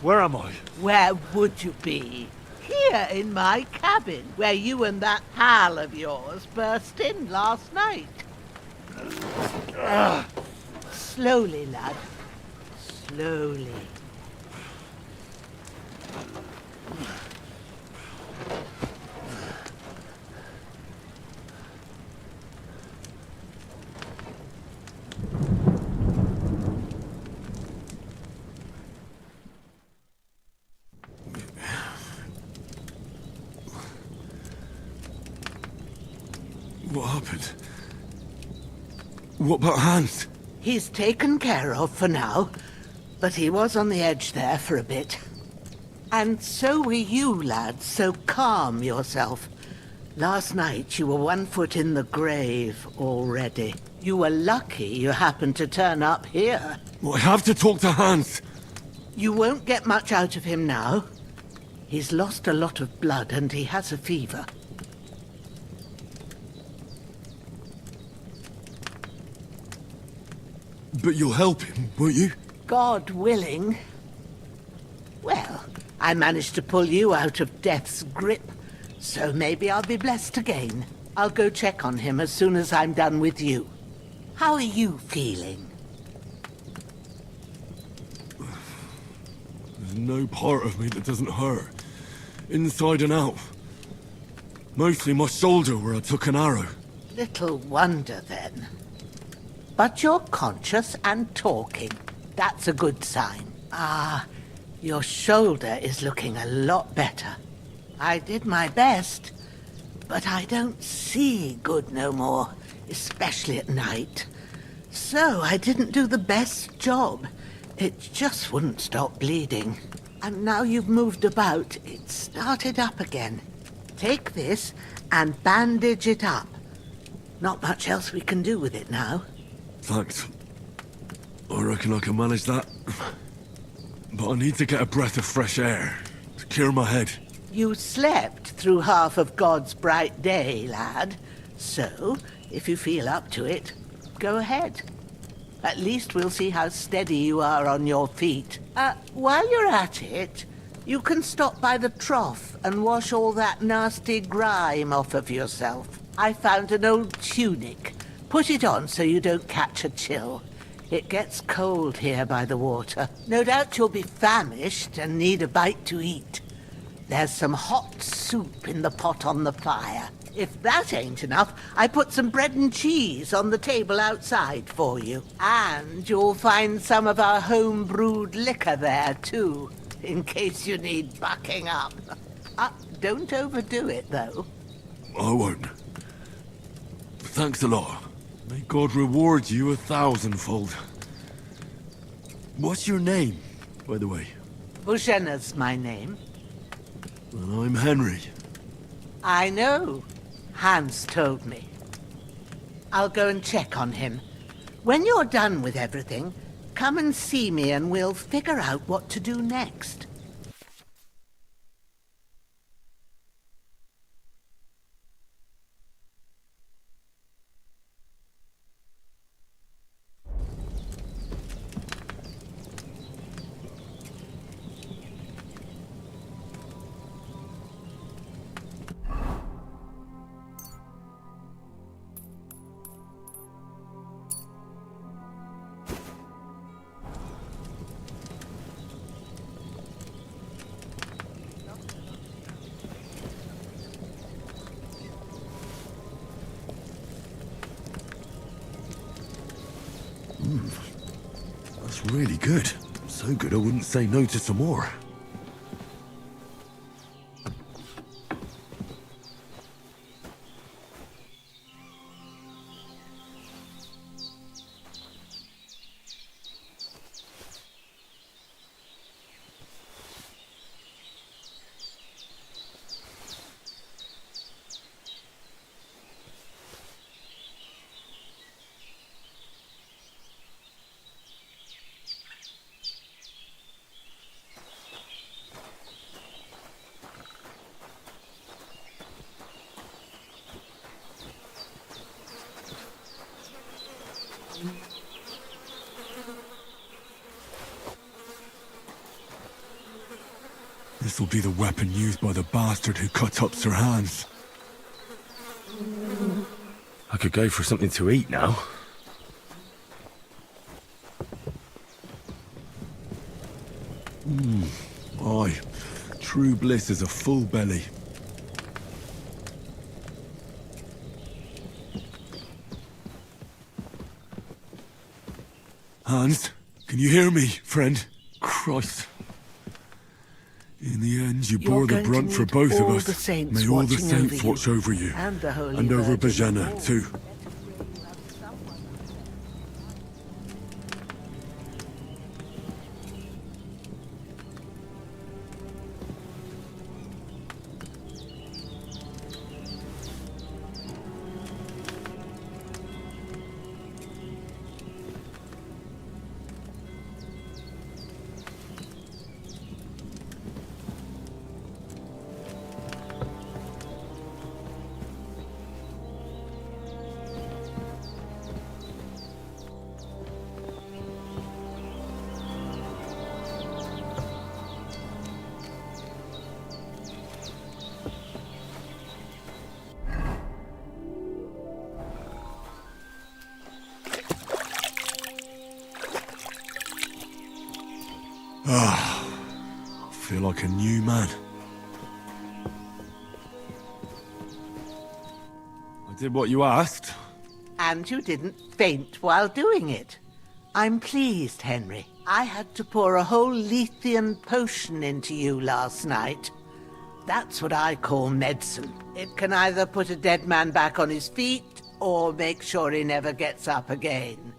Where am I? Where would you be? Here in my cabin, where you and that pal of yours burst in last night. Slowly, lad. Slowly. What happened? What about Hans? He's taken care of for now, but he was on the edge there for a bit. And so were you, lad, so calm yourself. Last night you were 1 foot in the grave already. You were lucky you happened to turn up here. Well, I have to talk to Hans. You won't get much out of him now. He's lost a lot of blood and he has a fever. But you'll help him, won't you? God willing. Well, I managed to pull you out of death's grip, so maybe I'll be blessed again. I'll go check on him as soon as I'm done with you. How are you feeling? There's no part of me that doesn't hurt. Inside and out. Mostly my shoulder where I took an arrow. Little wonder then. But you're conscious and talking. That's a good sign. Ah, your shoulder is looking a lot better. I did my best, but I don't see good no more, especially at night. So I didn't do the best job. It just wouldn't stop bleeding. And now you've moved about, it started up again. Take this and bandage it up. Not much else we can do with it now. Thanks. I reckon I can manage that. But I need to get a breath of fresh air to clear my head. You slept through half of God's bright day, lad. So, if you feel up to it, go ahead. At least we'll see how steady you are on your feet. While you're at it, you can stop by the trough and wash all that nasty grime off of yourself. I found an old tunic. Put it on so you don't catch a chill. It gets cold here by the water. No doubt you'll be famished and need a bite to eat. There's some hot soup in the pot on the fire. If that ain't enough, I put some bread and cheese on the table outside for you. And you'll find some of our home-brewed liquor there, too, in case you need bucking up. Don't overdo it, though. I won't. Thanks a lot. May God reward you 1,000-fold. What's your name, by the way? Bushenna's my name. And I'm Henry. I know. Hans told me. I'll go and check on him. When you're done with everything, come and see me and we'll figure out what to do next. Really good. So good I wouldn't say no to some more. This'll be the weapon used by the bastard who cut up Sir Hans. I could go for something to eat now. Aye. True bliss is a full belly. Hans, can you hear me, friend? Christ. In the end, you bore the brunt for both of us. May all the saints watch over you. And over Bajana, too. I feel like a new man. I did what you asked. And you didn't faint while doing it. I'm pleased, Henry. I had to pour a whole Lethean potion into you last night. That's what I call medicine. It can either put a dead man back on his feet, or make sure he never gets up again.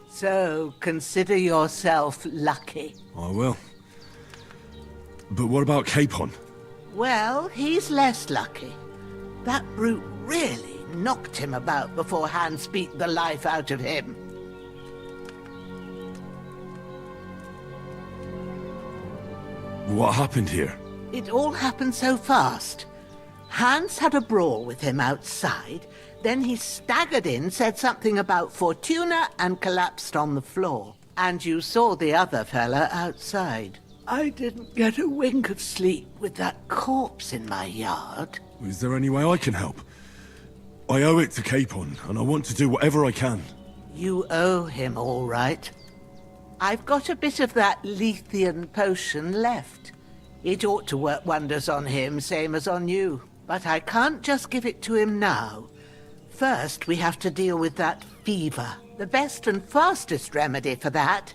So consider yourself lucky. I will. But what about Capon? Well, he's less lucky. That brute really knocked him about before Hans beat the life out of him. What happened here? It all happened so fast. Hans had a brawl with him outside, then he staggered in, said something about Fortuna, and collapsed on the floor. And you saw the other fella outside. I didn't get a wink of sleep with that corpse in my yard. Is there any way I can help? I owe it to Capon, and I want to do whatever I can. You owe him, all right. I've got a bit of that Lethean potion left. It ought to work wonders on him, same as on you. But I can't just give it to him now. First, we have to deal with that fever. The best and fastest remedy for that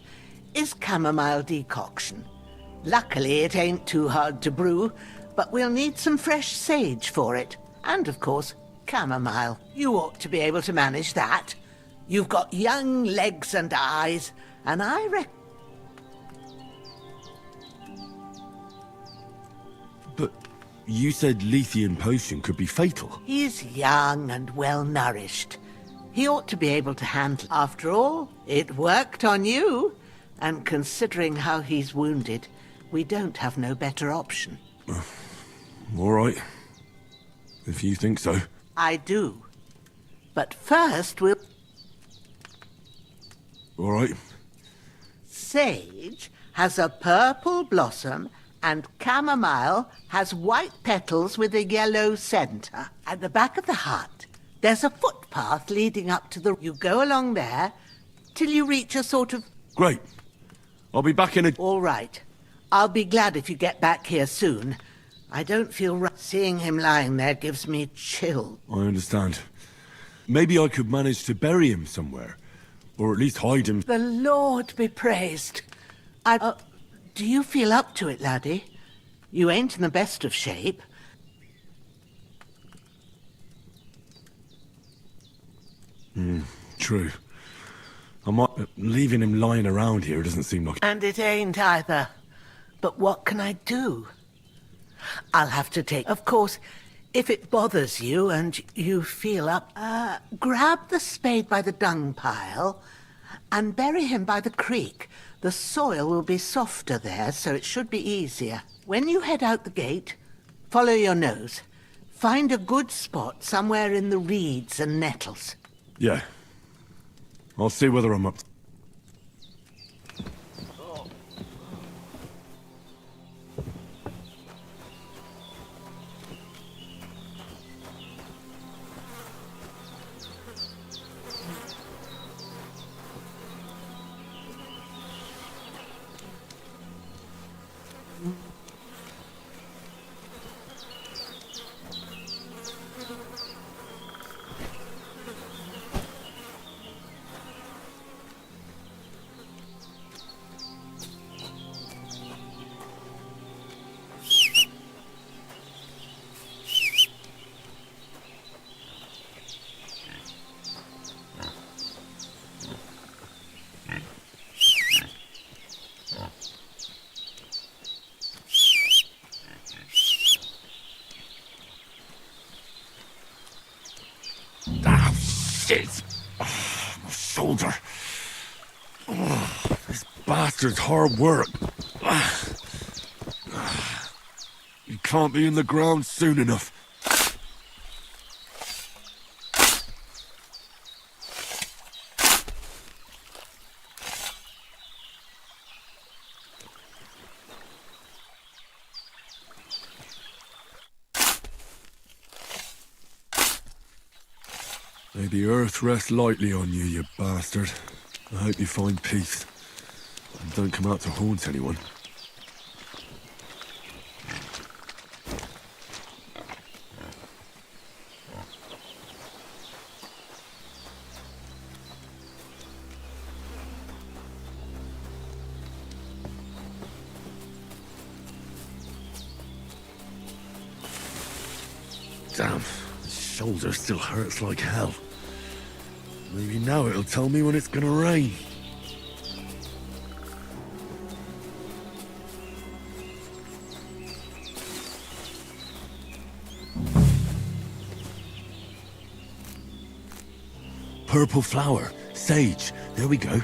is chamomile decoction. Luckily, it ain't too hard to brew, but we'll need some fresh sage for it. And, of course, chamomile. You ought to be able to manage that. You've got young legs and eyes, and I reckon... But you said Lethean potion could be fatal. He's young and well-nourished. He ought to be able to handle it. After all, it worked on you. And considering how he's wounded, we don't have no better option. All right. If you think so. I do. But first we'll... All right. Sage has a purple blossom, and chamomile has white petals with a yellow centre. At the back of the hut, there's a footpath leading up to the... You go along there till you reach a sort of... Great. I'll be back in a... All right. I'll be glad if you get back here soon. I don't feel right. Seeing him lying there gives me chill. I understand. Maybe I could manage to bury him somewhere. Or at least hide him. The Lord be praised. Do you feel up to it, laddie? You ain't in the best of shape. True. Leaving him lying around here doesn't seem like... And it ain't either. But what can I do? I'll have to take... Of course, if it bothers you and you feel up... grab the spade by the dung pile and bury him by the creek. The soil will be softer there, so it should be easier. When you head out the gate, follow your nose. Find a good spot somewhere in the reeds and nettles. Yeah. I'll see whether I'm up... Shit! Oh, my shoulder. Oh, this bastard's hard work. You can't be in the ground soon enough. May the earth rest lightly on you, you bastard. I hope you find peace. And don't come out to haunt anyone. Damn, the shoulder still hurts like hell. Maybe now it'll tell me when it's gonna rain. Purple flower, sage, there we go.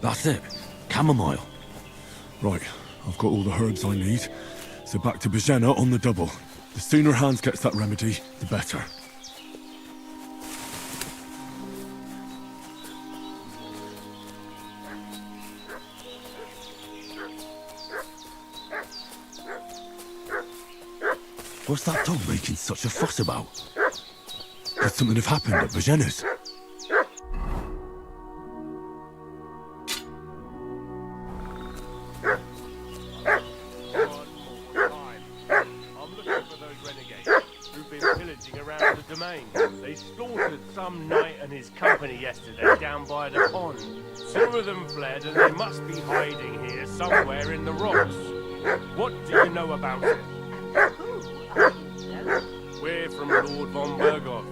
That's it. Chamomile. Right, I've got all the herbs I need. So back to Bajena on the double. The sooner Hans gets that remedy, the better. What's that dog making such a fuss about? Could something have happened at Bajena's? They slaughtered some knight and his company yesterday down by the pond. Two of them fled and they must be hiding here somewhere in the rocks. What do you know about it? We're from Lord von Berghoff,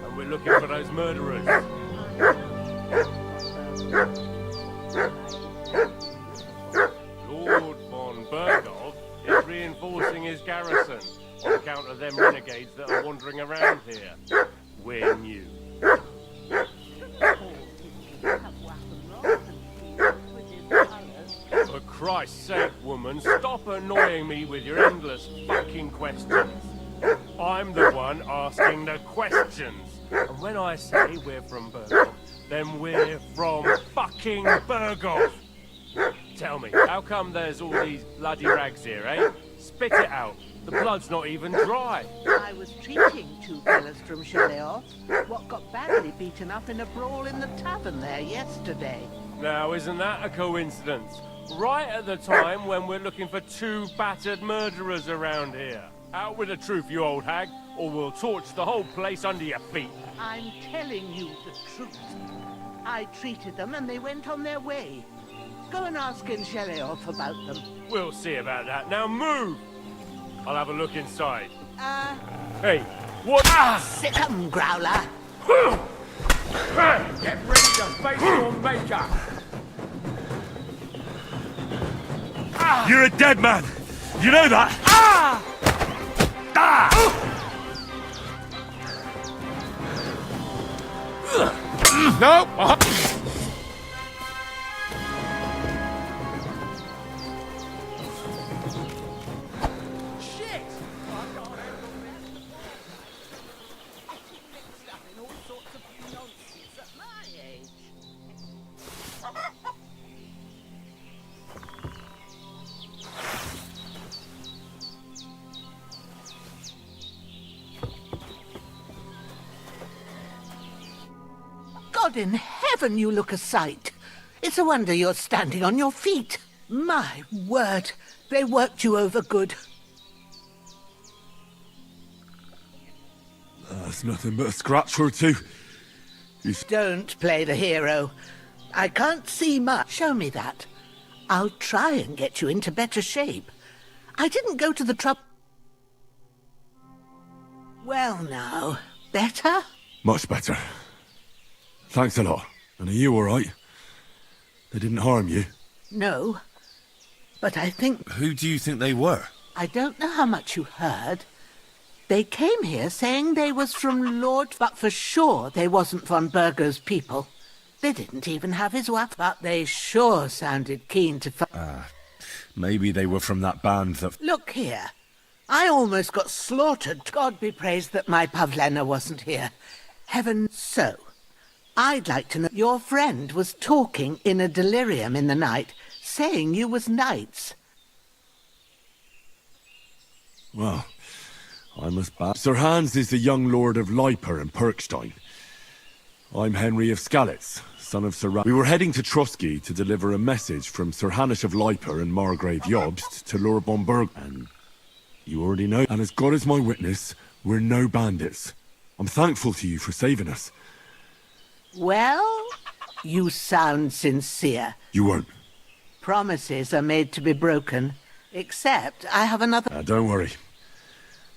and we're looking for those murderers. Lord von Berghoff is reinforcing his garrison on account of them renegades that are wandering around here. We're new. For Christ's sake, woman, stop annoying me with your endless fucking questions. I'm the one asking the questions. And when I say we're from Berghoff, then we're from fucking Berghoff. Tell me, how come there's all these bloody rags here, eh? Spit it out. The blood's not even dry. I was treating two fellas from Chaleoff, what got badly beaten up in a brawl in the tavern there yesterday. Now, isn't that a coincidence? Right at the time when we're looking for 2 battered murderers around here. Out with the truth, you old hag, or we'll torch the whole place under your feet. I'm telling you the truth. I treated them and they went on their way. Go and ask Insheleoff about them. We'll see about that. Now move! I'll have a look inside. Hey, what? Sit 'em, Growler. Get ready to face your maker! You're a dead man! You know that? No! Shit! God in heaven, you look a sight. It's a wonder you're standing on your feet. My word, they worked you over good. That's nothing but a scratch or two. Don't play the hero. I can't see much. Show me that. I'll try and get you into better shape. I didn't go to the trouble. Well now, better? Much better. Thanks a lot. And are you all right? They didn't harm you? No. But I think... Who do you think they were? I don't know how much you heard. They came here saying they was from Lord... But for sure they wasn't von Burgo's people. They didn't even have his wife, but they sure sounded keen to... Maybe they were from that band that... Look here. I almost got slaughtered. God be praised that my Pavlena wasn't here. Heaven so. I'd like to know... Your friend was talking in a delirium in the night, saying you was knights. Well, I must bow. Sir Hans is the young lord of Leiper and Perkstein. I'm Henry of Skalitz, son of Sir We were heading to Trotsky to deliver a message from Sir Hanish of Leiper and Margrave Jobst to Lord Bomberg. And you already know. And as God is my witness, we're no bandits. I'm thankful to you for saving us. Well, you sound sincere. You weren't. Promises are made to be broken. Except I have another... Don't worry.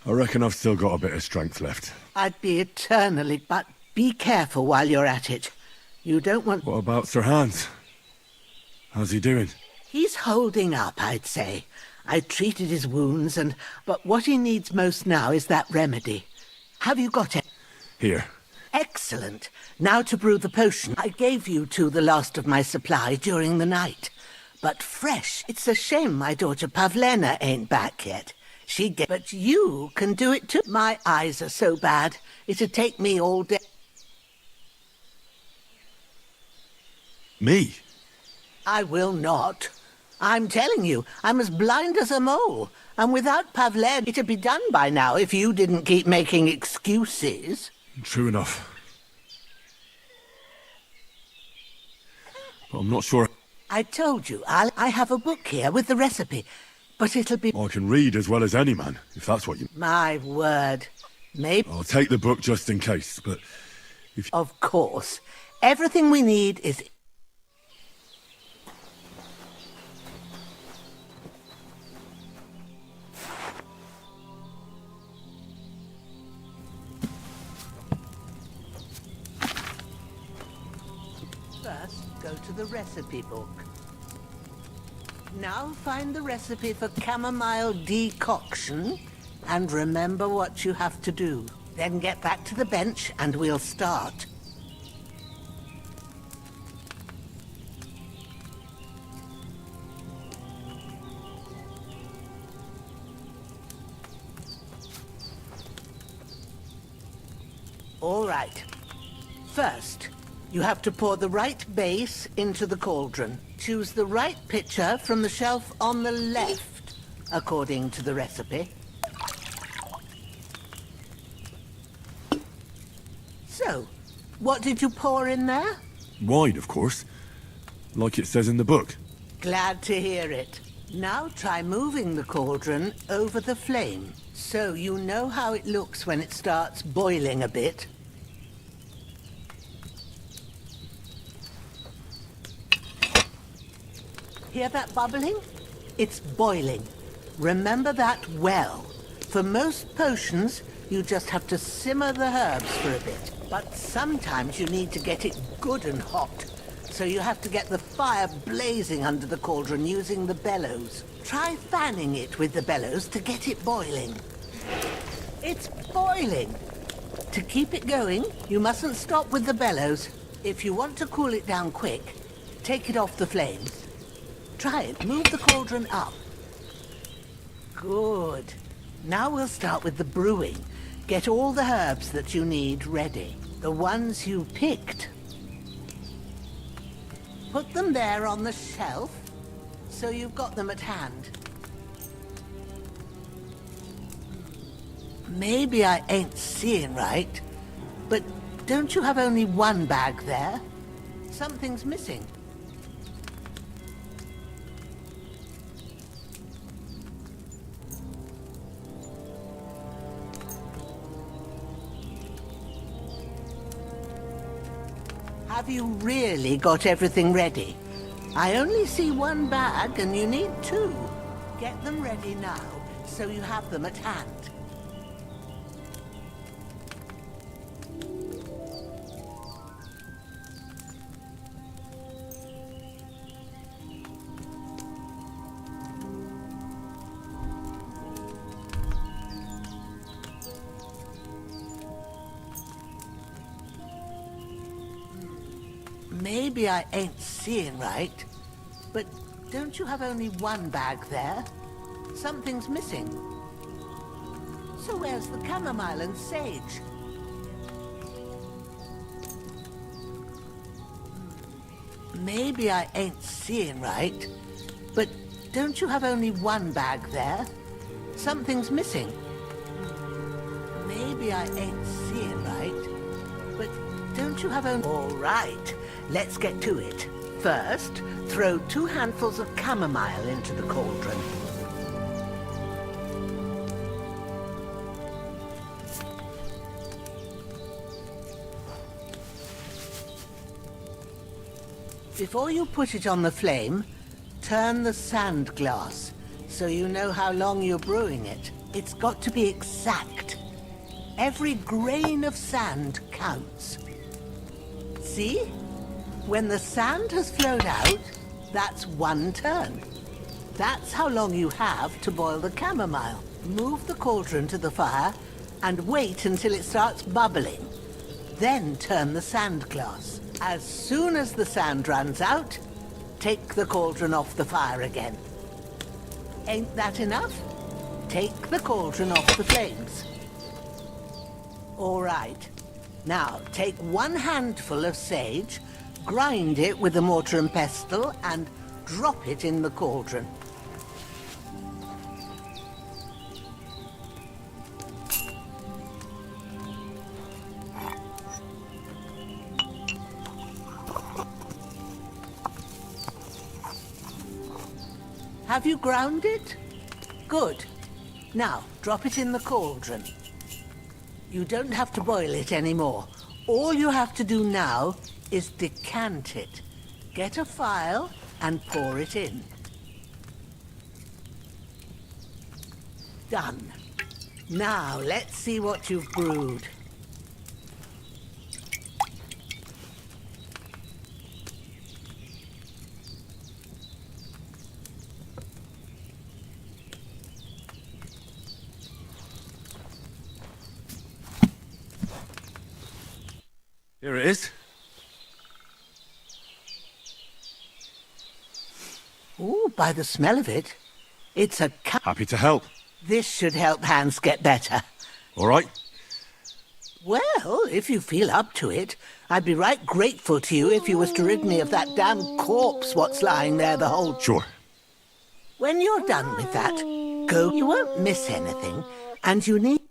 I reckon I've still got a bit of strength left. I'd be eternally... But be careful while you're at it. You don't want... What about Sir Hans? How's he doing? He's holding up, I'd say. I treated his wounds and... But what he needs most now is that remedy. Have you got it? Here. Excellent. Now to brew the potion. I gave you two the last of my supply during the night. But fresh. It's a shame my daughter Pavlena ain't back yet. But you can do it too. My eyes are so bad. It'd take me all day. Me? I will not. I'm telling you, I'm as blind as a mole. And without Pavlena, it'd be done by now if you didn't keep making excuses. True enough. But I'm not sure... I told you, I have a book here with the recipe. But it'll be... I can read as well as any man, if that's what you... My word. Maybe... I'll take the book just in case, but if... Of course. Everything we need is... First, go to the recipe book. Now find the recipe for chamomile decoction and remember what you have to do. Then get back to the bench and we'll start. All right. First, you have to pour the right base into the cauldron. Choose the right pitcher from the shelf on the left, according to the recipe. So, what did you pour in there? Wine, of course. like it says in the book. Glad to hear it. Now try moving the cauldron over the flame, so you know how it looks when it starts boiling a bit. Hear that bubbling? It's boiling. Remember that well. For most potions, you just have to simmer the herbs for a bit. But sometimes you need to get it good and hot. So you have to get the fire blazing under the cauldron using the bellows. Try fanning it with the bellows to get it boiling. It's boiling! To keep it going, you mustn't stop with the bellows. If you want to cool it down quick, take it off the flames. Try it. Move the cauldron up. Good. Now we'll start with the brewing. Get all the herbs that you need ready. The ones you picked. Put them there on the shelf, so you've got them at hand. Maybe I ain't seeing right, but don't you have only one bag there? Something's missing. Have you really got everything ready? I only see one bag and you need two. Get them ready now, so you have them at hand. Maybe I ain't seeing right, but don't you have only one bag there? Something's missing. So where's the chamomile and sage? Maybe I ain't seeing right, but don't you have only one bag there? Something's missing. Maybe I ain't seeing right, but don't you have only... All right. Let's get to it. First, throw 2 handfuls of chamomile into the cauldron. Before you put it on the flame, turn the sand glass so you know how long you're brewing it. It's got to be exact. Every grain of sand counts. See? When the sand has flowed out, that's 1 turn. That's how long you have to boil the chamomile. Move the cauldron to the fire and wait until it starts bubbling. Then turn the sand glass. As soon as the sand runs out, take the cauldron off the fire again. Ain't that enough? Take the cauldron off the flames. All right. Now, take 1 handful of sage, grind it with a mortar and pestle, and drop it in the cauldron. Have you ground it? Good. Now, drop it in the cauldron. You don't have to boil it anymore. All you have to do now is decant it. Get a phial and pour it in. Done. Now, let's see what you've brewed. Here it is. Ooh, by the smell of it, it's a Happy to help. This should help Hans get better. All right. Well, if you feel up to it, I'd be right grateful to you if you was to rid me of that damn corpse what's lying there the whole... Sure. When you're done with that, go. You won't miss anything, and you need...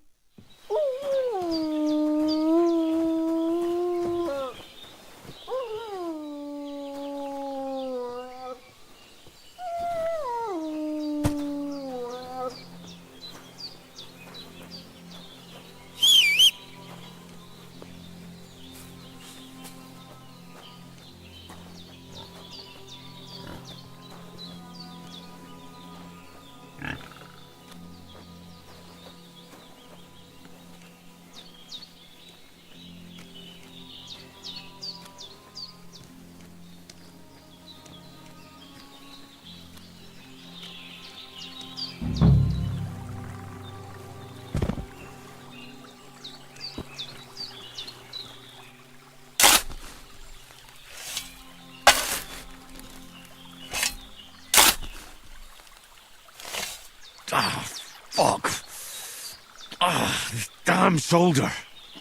This damn shoulder.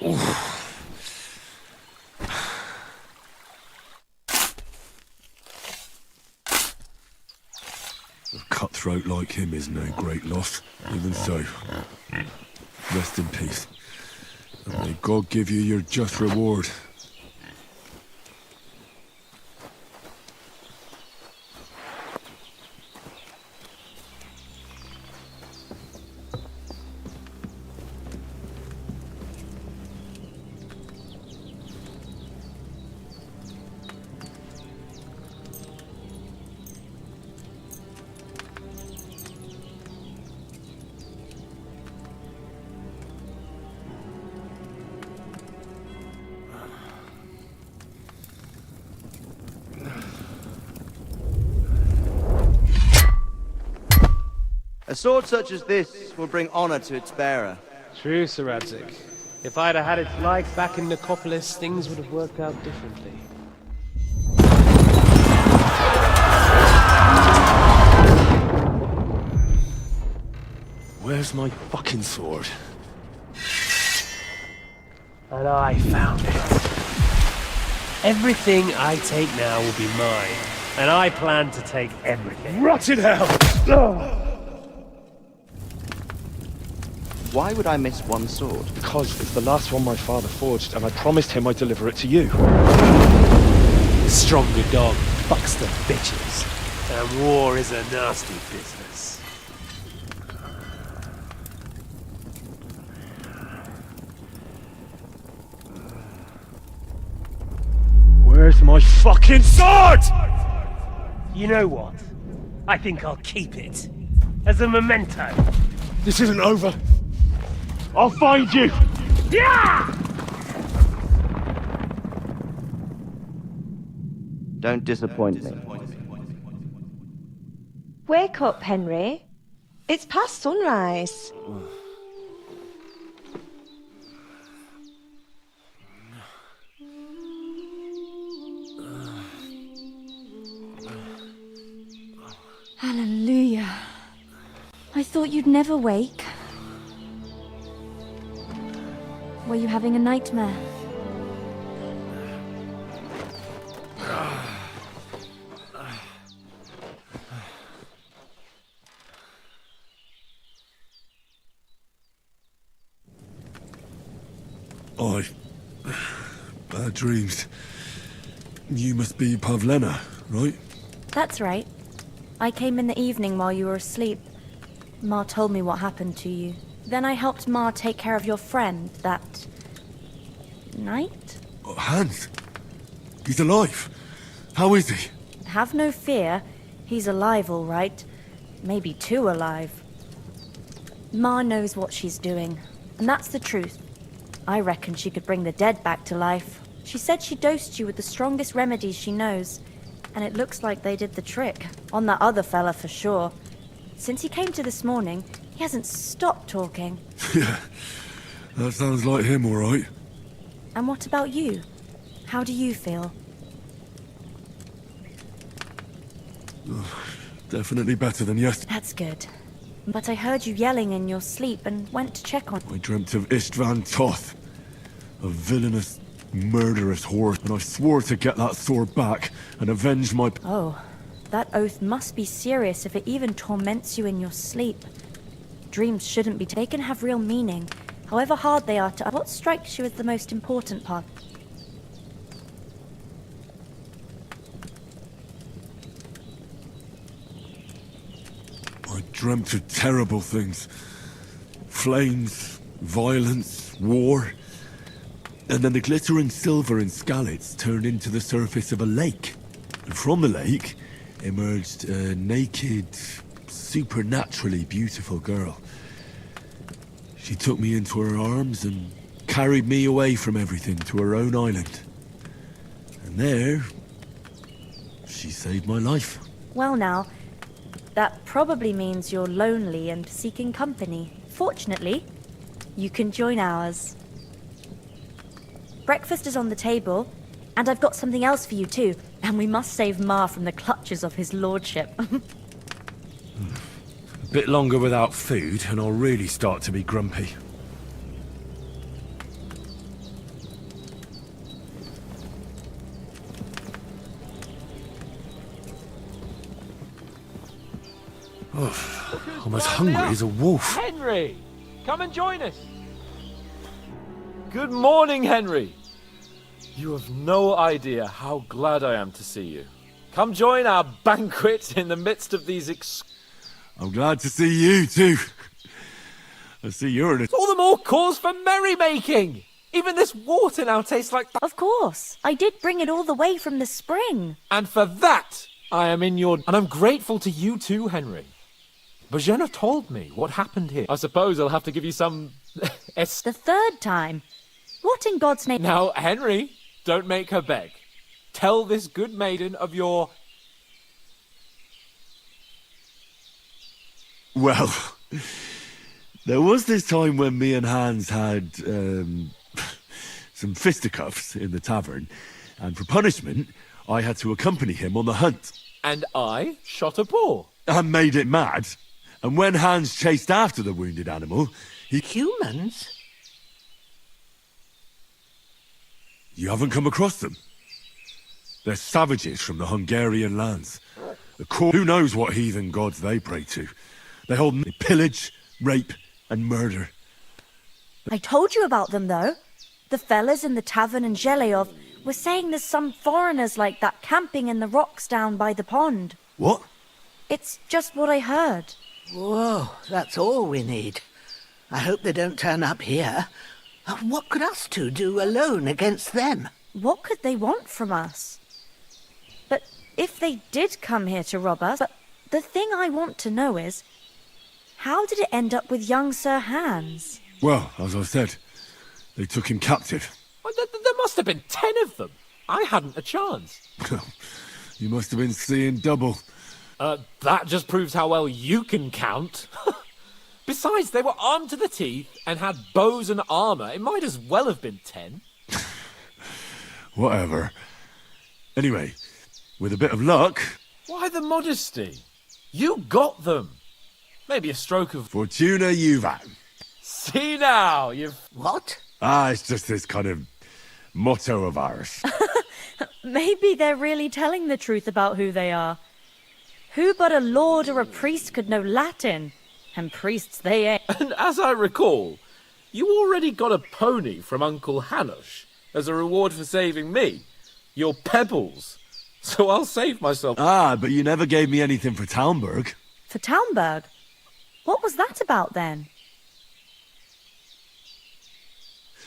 Oof. A cutthroat like him is no great loss. Even so, rest in peace. And may God give you your just reward. A sword such as this will bring honor to its bearer. True, Sir Radzik. If I'd have had its like back in Nicopolis, things would have worked out differently. Where's my fucking sword? And I found it. Everything I take now will be mine, and I plan to take everything. Rot in hell! Why would I miss one sword? Because it's the last one my father forged, and I promised him I'd deliver it to you. The stronger dog fucks the bitches, and war is a nasty business. Where's my fucking sword? You know what? I think I'll keep it. As a memento. This isn't over. I'll find you! Yeah! Don't disappoint me. Wake up, Henry. It's past sunrise. Hallelujah. I thought you'd never wake. Were you having a nightmare? Bad dreams. You must be Pavlena, right? That's right. I came in the evening while you were asleep. Ma told me what happened to you. Then I helped Ma take care of your friend that night? Oh, Hans! He's alive! How is he? Have no fear. He's alive, all right. Maybe too alive. Ma knows what she's doing, and that's the truth. I reckon she could bring the dead back to life. She said she dosed you with the strongest remedies she knows, and it looks like they did the trick. On that other fella for sure. Since he came to this morning, he hasn't stopped talking. Yeah, that sounds like him, all right. And what about you? How do you feel? Definitely better than yesterday. That's good. But I heard you yelling in your sleep and went to check on... I dreamt of Istvan Toth, a villainous, murderous whore, and I swore to get that sword back and avenge my... Oh, that oath must be serious if it even torments you in your sleep. Dreams shouldn't be taken, have real meaning, however hard they are to... What strikes you as the most important part? I dreamt of terrible things. Flames, violence, war. And then the glittering silver and scallops turned into the surface of a lake. And from the lake emerged a naked, supernaturally beautiful girl. She took me into her arms and carried me away from everything to her own island. And there, she saved my life. Well now, that probably means you're lonely and seeking company. Fortunately, you can join ours. Breakfast is on the table, and I've got something else for you too. And we must save Ma from the clutches of his lordship. A bit longer without food, and I'll really start to be grumpy. I'm as hungry as a wolf. Henry, come and join us. Good morning, Henry. You have no idea how glad I am to see you. Come join our banquet in the midst of these I'm glad to see you too. I see you're in it. All the more cause for merrymaking. Even this water now tastes like... Of course. I did bring it all the way from the spring. And for that, I am in your... And I'm grateful to you too, Henry. Bojana told me what happened here. I suppose I'll have to give you some... The third time. What in God's name... Now, Henry, don't make her beg. Tell this good maiden of your... Well, there was this time when me and Hans had some fisticuffs in the tavern, and for punishment, I had to accompany him on the hunt. And I shot a boar. And made it mad. And when Hans chased after the wounded animal, he... Humans? You haven't come across them? They're savages from the Hungarian lands. Who knows what heathen gods they pray to? They hold pillage, rape, and murder. I told you about them, though. The fellas in the tavern in Zheleov were saying there's some foreigners like that camping in the rocks down by the pond. What? It's just what I heard. Whoa, that's all we need. I hope they don't turn up here. What could us two do alone against them? What could they want from us? But if they did come here to rob us, the thing I want to know is, how did it end up with young Sir Hans? Well, as I said, they took him captive. Well, there must have been 10 of them. I hadn't a chance. You must have been seeing double. That just proves how well you can count. Besides, they were armed to the teeth and had bows and armour. It might as well have been 10. Whatever. Anyway, with a bit of luck... Why the modesty? You got them. Maybe a stroke of... Fortuna Juvat. See now, you've... What? It's just this kind of motto of ours. Maybe they're really telling the truth about who they are. Who but a lord or a priest could know Latin? And priests they ain't. And as I recall, you already got a pony from Uncle Hanush as a reward for saving me. Your pebbles. So I'll save myself. But you never gave me anything for Talmberg. For Talmberg? What was that about then?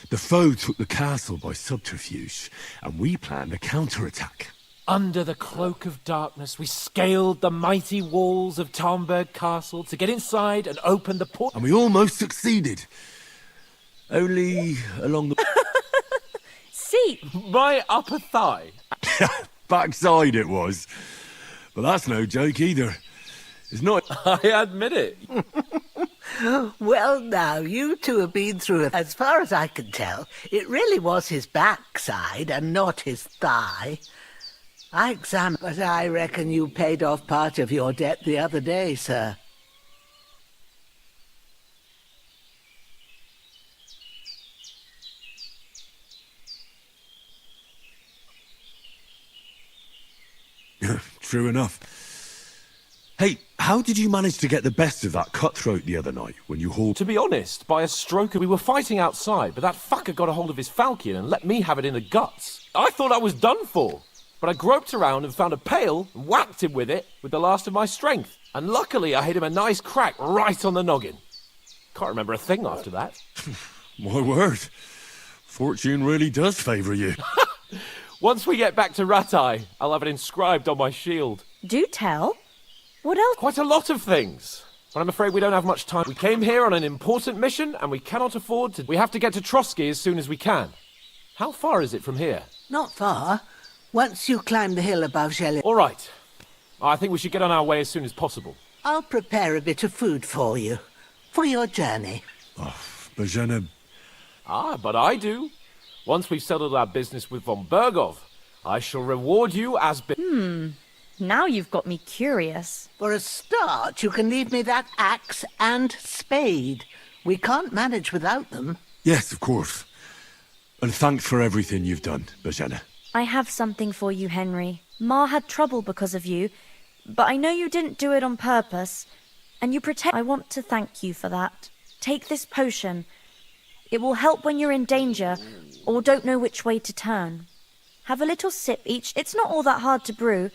The foe took the castle by subterfuge, and we planned a counterattack. Under the cloak of darkness, we scaled the mighty walls of Talmberg Castle to get inside and open the port. And we almost succeeded. Only along the... See? My upper thigh. Backside it was. But that's no joke either. It's not... I admit it. Well, now, you two have been through it. As far as I can tell, it really was his backside and not his thigh. I examined, but I reckon you paid off part of your debt the other day, sir. True enough. Hey, how did you manage to get the best of that cutthroat the other night when you hauled... To be honest, by a stroke, we were fighting outside, but that fucker got a hold of his falchion and let me have it in the guts. I thought I was done for, but I groped around and found a pail and whacked him with it with the last of my strength. And luckily, I hit him a nice crack right on the noggin. Can't remember a thing after that. My word. Fortune really does favour you. Once we get back to Ratai, I'll have it inscribed on my shield. Do tell. What else? Quite a lot of things. But I'm afraid we don't have much time. We came here on an important mission, and we cannot afford to... We have to get to Trotsky as soon as we can. How far is it from here? Not far. Once you climb the hill above Zheleov... All right. I think we should get on our way as soon as possible. I'll prepare a bit of food for you. For your journey. Bojana... But I do. Once we've settled our business with von Bergov, I shall reward you as... Now you've got me curious. For a start, you can leave me that axe and spade. We can't manage without them. Yes, of course. And thanks for everything you've done, Bojana. I have something for you, Henry. Ma had trouble because of you, but I know you didn't do it on purpose. And you protect. I want to thank you for that. Take this potion. It will help when you're in danger or don't know which way to turn. Have a little sip each. It's not all that hard to brew.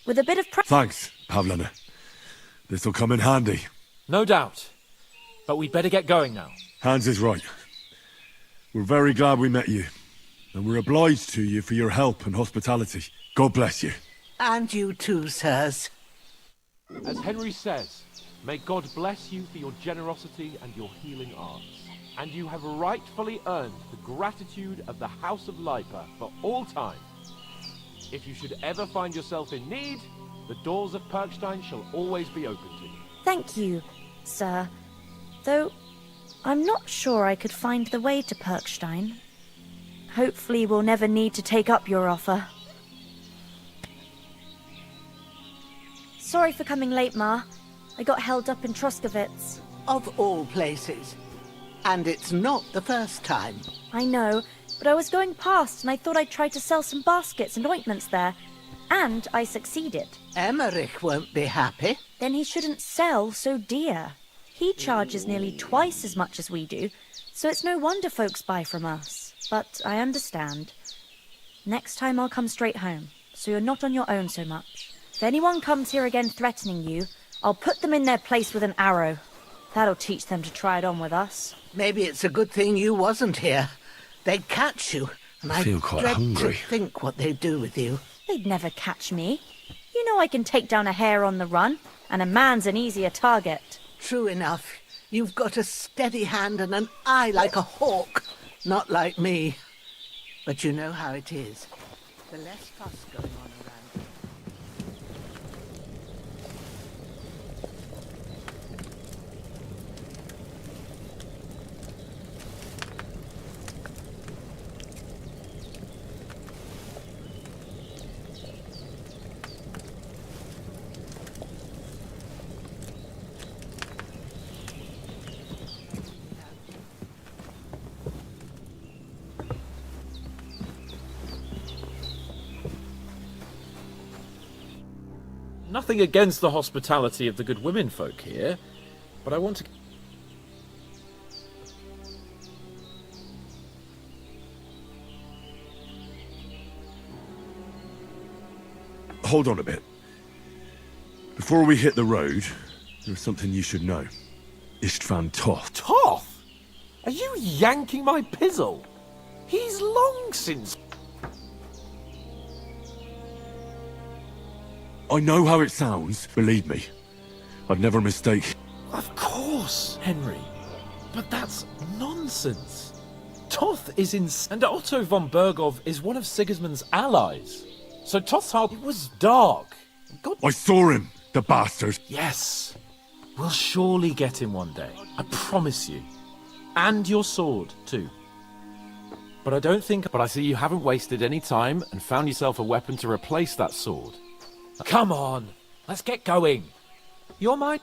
With a bit of practice. Thanks, Pavlana. This'll come in handy. No doubt. But we'd better get going now. Hans is right. We're very glad we met you. And we're obliged to you for your help and hospitality. God bless you. And you too, sirs. As Henry says, may God bless you for your generosity and your healing arts. And you have rightfully earned the gratitude of the House of Lipa for all time. If you should ever find yourself in need, the doors of Perkstein shall always be open to you. Thank you, sir. Though, I'm not sure I could find the way to Perkstein. Hopefully we'll never need to take up your offer. Sorry for coming late, Ma. I got held up in Troskowitz. Of all places. And it's not the first time. I know, but I was going past and I thought I'd try to sell some baskets and ointments there. And I succeeded. Emmerich won't be happy. Then he shouldn't sell so dear. He charges nearly twice as much as we do, so it's no wonder folks buy from us. But I understand. Next time I'll come straight home, so you're not on your own so much. If anyone comes here again threatening you, I'll put them in their place with an arrow. That'll teach them to try it on with us. Maybe it's a good thing you wasn't here. They'd catch you, and I feel quite dread hungry. to think what they'd do with you. They'd never catch me. You know I can take down a hare on the run, and a man's an easier target. True enough. You've got a steady hand and an eye like a hawk. Not like me. But you know how it is. The less fuss going on around. Nothing against the hospitality of the good women folk here, but I want to... Hold on a bit. Before we hit the road, there's something you should know. Istvan Toth. Toth? Are you yanking my pizzle? He's long since... I know how it sounds, believe me. I'd never mistake. Of course, Henry. But that's nonsense. Toth is in... And Otto von Bergov is one of Sigismund's allies. So Toth's heart was dark. God... I saw him, the bastard. Yes. We'll surely get him one day. I promise you. And your sword, too. But I don't think... But I see you haven't wasted any time and found yourself a weapon to replace that sword. Come on, let's get going. You're mine.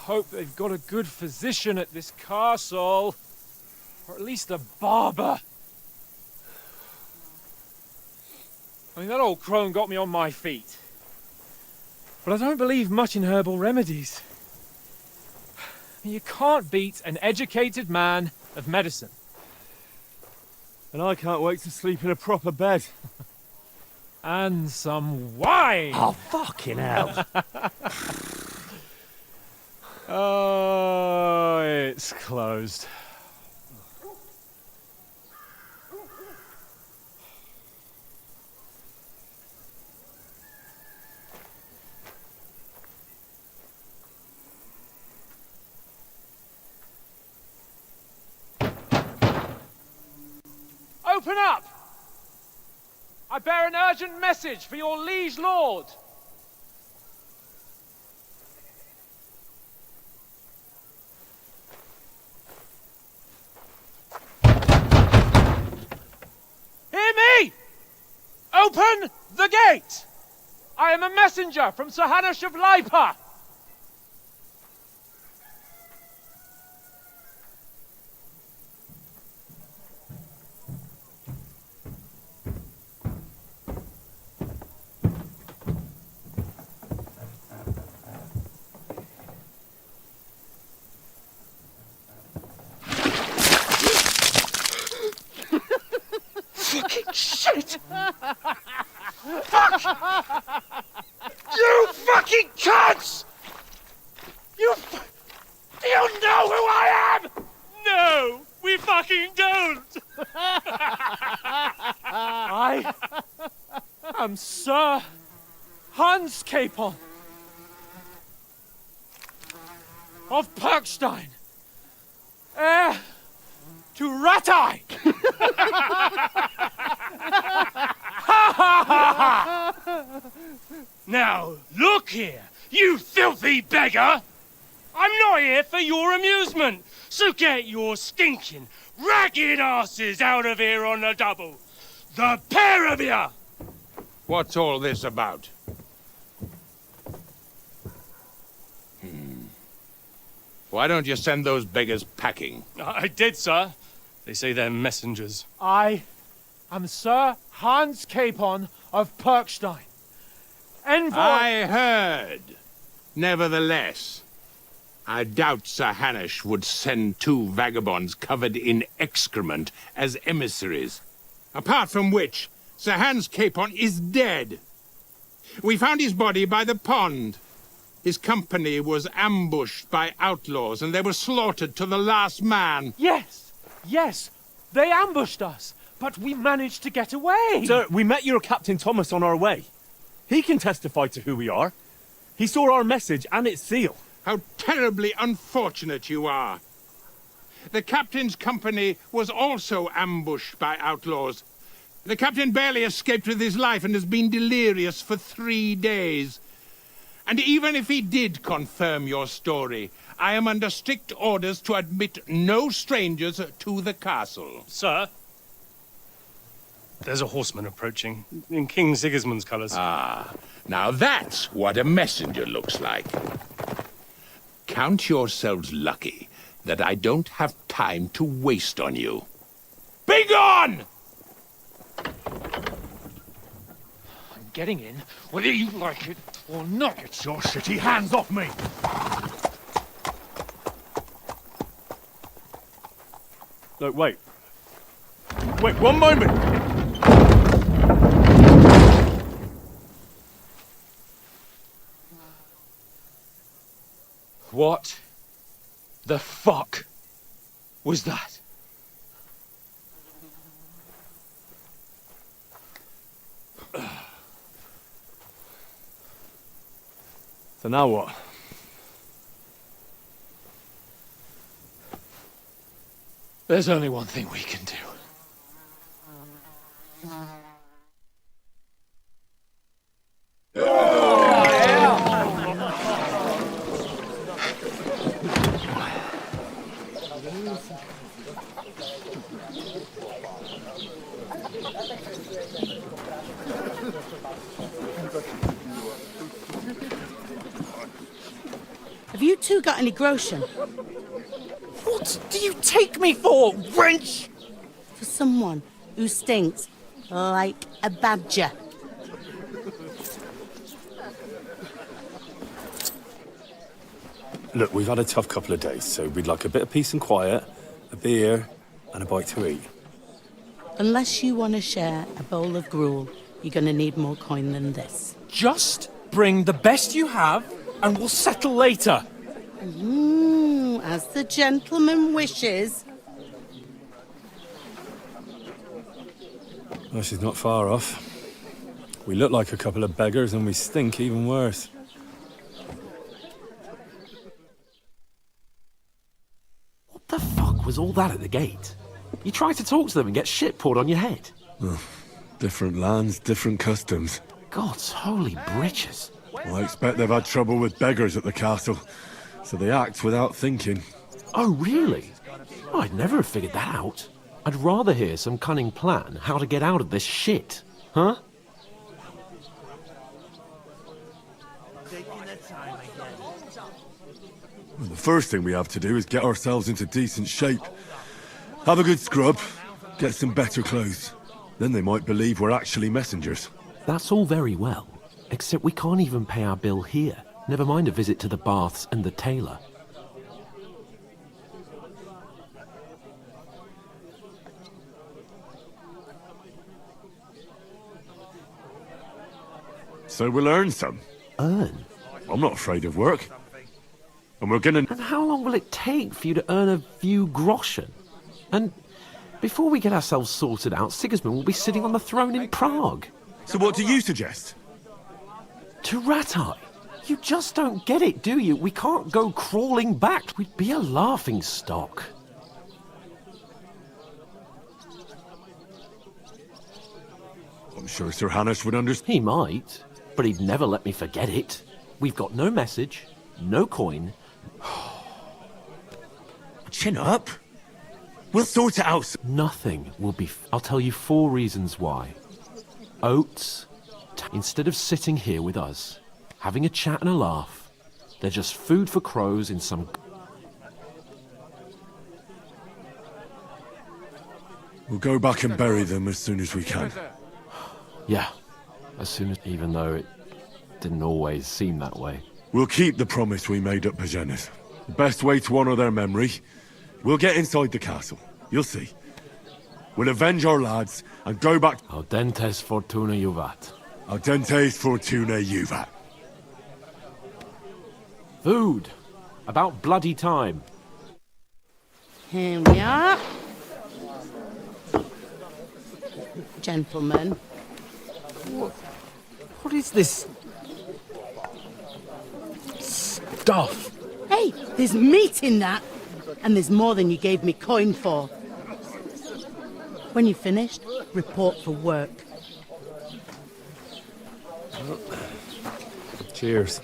hope they've got a good physician at this castle. Or at least a barber. I mean, that old crone got me on my feet. But I don't believe much in herbal remedies. I mean, you can't beat an educated man of medicine. And I can't wait to sleep in a proper bed. And some wine! Oh, fucking hell. Oh, it's closed. Open up! I bear an urgent message for your liege lord. Hear me! Open the gate! I am a messenger from Sir Hanush of Lipa. Fucking shit! Fuck! You fucking cunts! Do you know who I am? No, we fucking don't! I am Sir Hans Capon of Perkstein, heir to Ratai! Now, look here, you filthy beggar! I'm not here for your amusement, so get your stinking, ragged asses out of here on the double. The pair of you! What's all this about? Why don't you send those beggars packing? I did, sir. They say they're messengers. I am Sir Hans Capon of Perkstein. Envoy... I heard. Nevertheless, I doubt Sir Hanush would send two vagabonds covered in excrement as emissaries. Apart from which, Sir Hans Capon is dead. We found his body by the pond. His company was ambushed by outlaws, and they were slaughtered to the last man. Yes, yes, they ambushed us, but we managed to get away. Sir, we met your Captain Thomas on our way. He can testify to who we are. He saw our message and its seal. How terribly unfortunate you are. The captain's company was also ambushed by outlaws. The captain barely escaped with his life and has been delirious for 3 days. And even if he did confirm your story, I am under strict orders to admit no strangers to the castle. Sir, there's a horseman approaching, in King Sigismund's colours. Ah, now that's what a messenger looks like. Count yourselves lucky that I don't have time to waste on you. Be gone! I'm getting in, whether you like it or not. Get your shitty hands off me! Look, wait. Wait, one moment! What the fuck was that? So now what? There's only one thing we can do. Have you two got any groschen? What do you take me for, wench? For someone who stinks like a badger. Look, we've had a tough couple of days, so we'd like a bit of peace and quiet, a beer, and a bite to eat. Unless you want to share a bowl of gruel, you're going to need more coin than this. Just bring the best you have, and we'll settle later. As the gentleman wishes. Well, she's not far off. We look like a couple of beggars, and we stink even worse. What the fuck was all that at the gate? You try to talk to them and get shit poured on your head. Oh, different lands, different customs. God's holy britches. Well, I expect they've had trouble with beggars at the castle, so they act without thinking. Oh, really? I'd never have figured that out. I'd rather hear some cunning plan how to get out of this shit. Huh? Well, the first thing we have to do is get ourselves into decent shape. Have a good scrub, get some better clothes. Then they might believe we're actually messengers. That's all very well, except we can't even pay our bill here. Never mind a visit to the baths and the tailor. So we'll earn some. Earn? I'm not afraid of work. And we're gonna... And how long will it take for you to earn a few groschen? And before we get ourselves sorted out, Sigismund will be sitting on the throne in Prague. So what do you suggest? To Ratai. You just don't get it, do you? We can't go crawling back. We'd be a laughing stock. I'm sure Sir Hanush would understand. He might, but he'd never let me forget it. We've got no message, no coin. Chin up. We'll sort it out. Nothing will be... I'll tell you 4 reasons why. Oats, instead of sitting here with us, having a chat and a laugh, they're just food for crows in some... We'll go back and bury them as soon as we can. Yeah, as soon as... Even though it didn't always seem that way. We'll keep the promise we made at Pagenis. The best way to honour their memory. We'll get inside the castle. You'll see. We'll avenge our lads and go back... Audentes fortuna juvat. Audentes fortuna juvat. Food. About bloody time. Here we are. Gentlemen. What is this stuff? Hey, there's meat in that. And there's more than you gave me coin for. When you're finished, report for work. Cheers.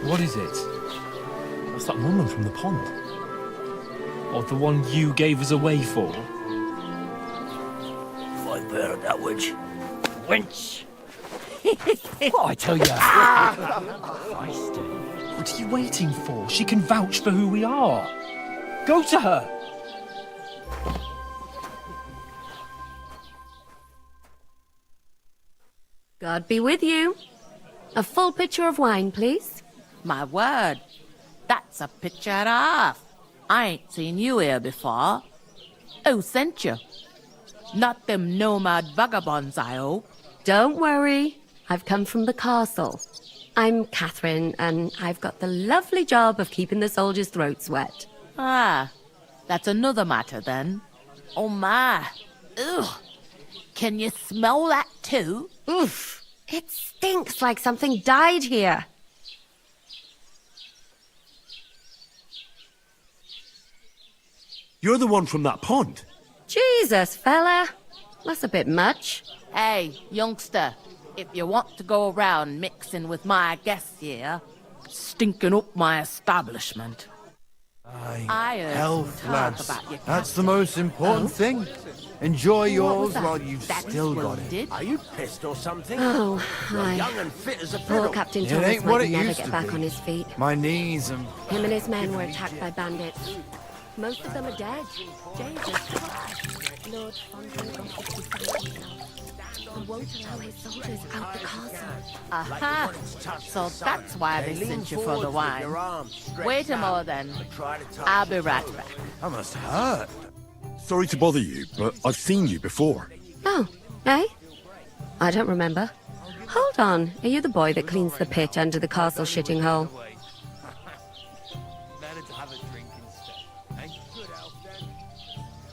What is it? What's that woman from the pond? Or the one you gave us away for? I bear that witch. Wench! What I tell you? What are you waiting for? She can vouch for who we are. Go to her. God be with you. A full pitcher of wine, please. My word, that's a picture and a half. I ain't seen you here before. Who sent you? Not them nomad vagabonds, I hope. Don't worry. I've come from the castle. I'm Catherine, and I've got the lovely job of keeping the soldiers' throats wet. Ah, that's another matter then. Oh my. Ugh. Can you smell that too? Oof. It stinks like something died here. You're the one from that pond. Jesus, fella. That's a bit much. Hey, youngster, if you want to go around mixing with my guests here, stinking up my establishment, I heard Health, some talk lads. about your That's the most important thing. Enjoy yours while you've Daddy's still got it. wounded. Are you pissed or something? Oh, You're hi. young and fit as a Poor fiddle. Captain It Thomas ain't what might it never used get to back be. on his feet. My knees and... Him and his men were attacked by bandits. Most of them are dead. Jesus Christ. Lord Fontaine and won't allow his soldiers out the castle. Aha! So that's why they sent you for the wine. Wait a moment then. I'll be right back. That must hurt. Sorry to bother you, but I've seen you before. Oh, eh? I don't remember. Hold on. Are you the boy that cleans the pit under the castle shitting hole?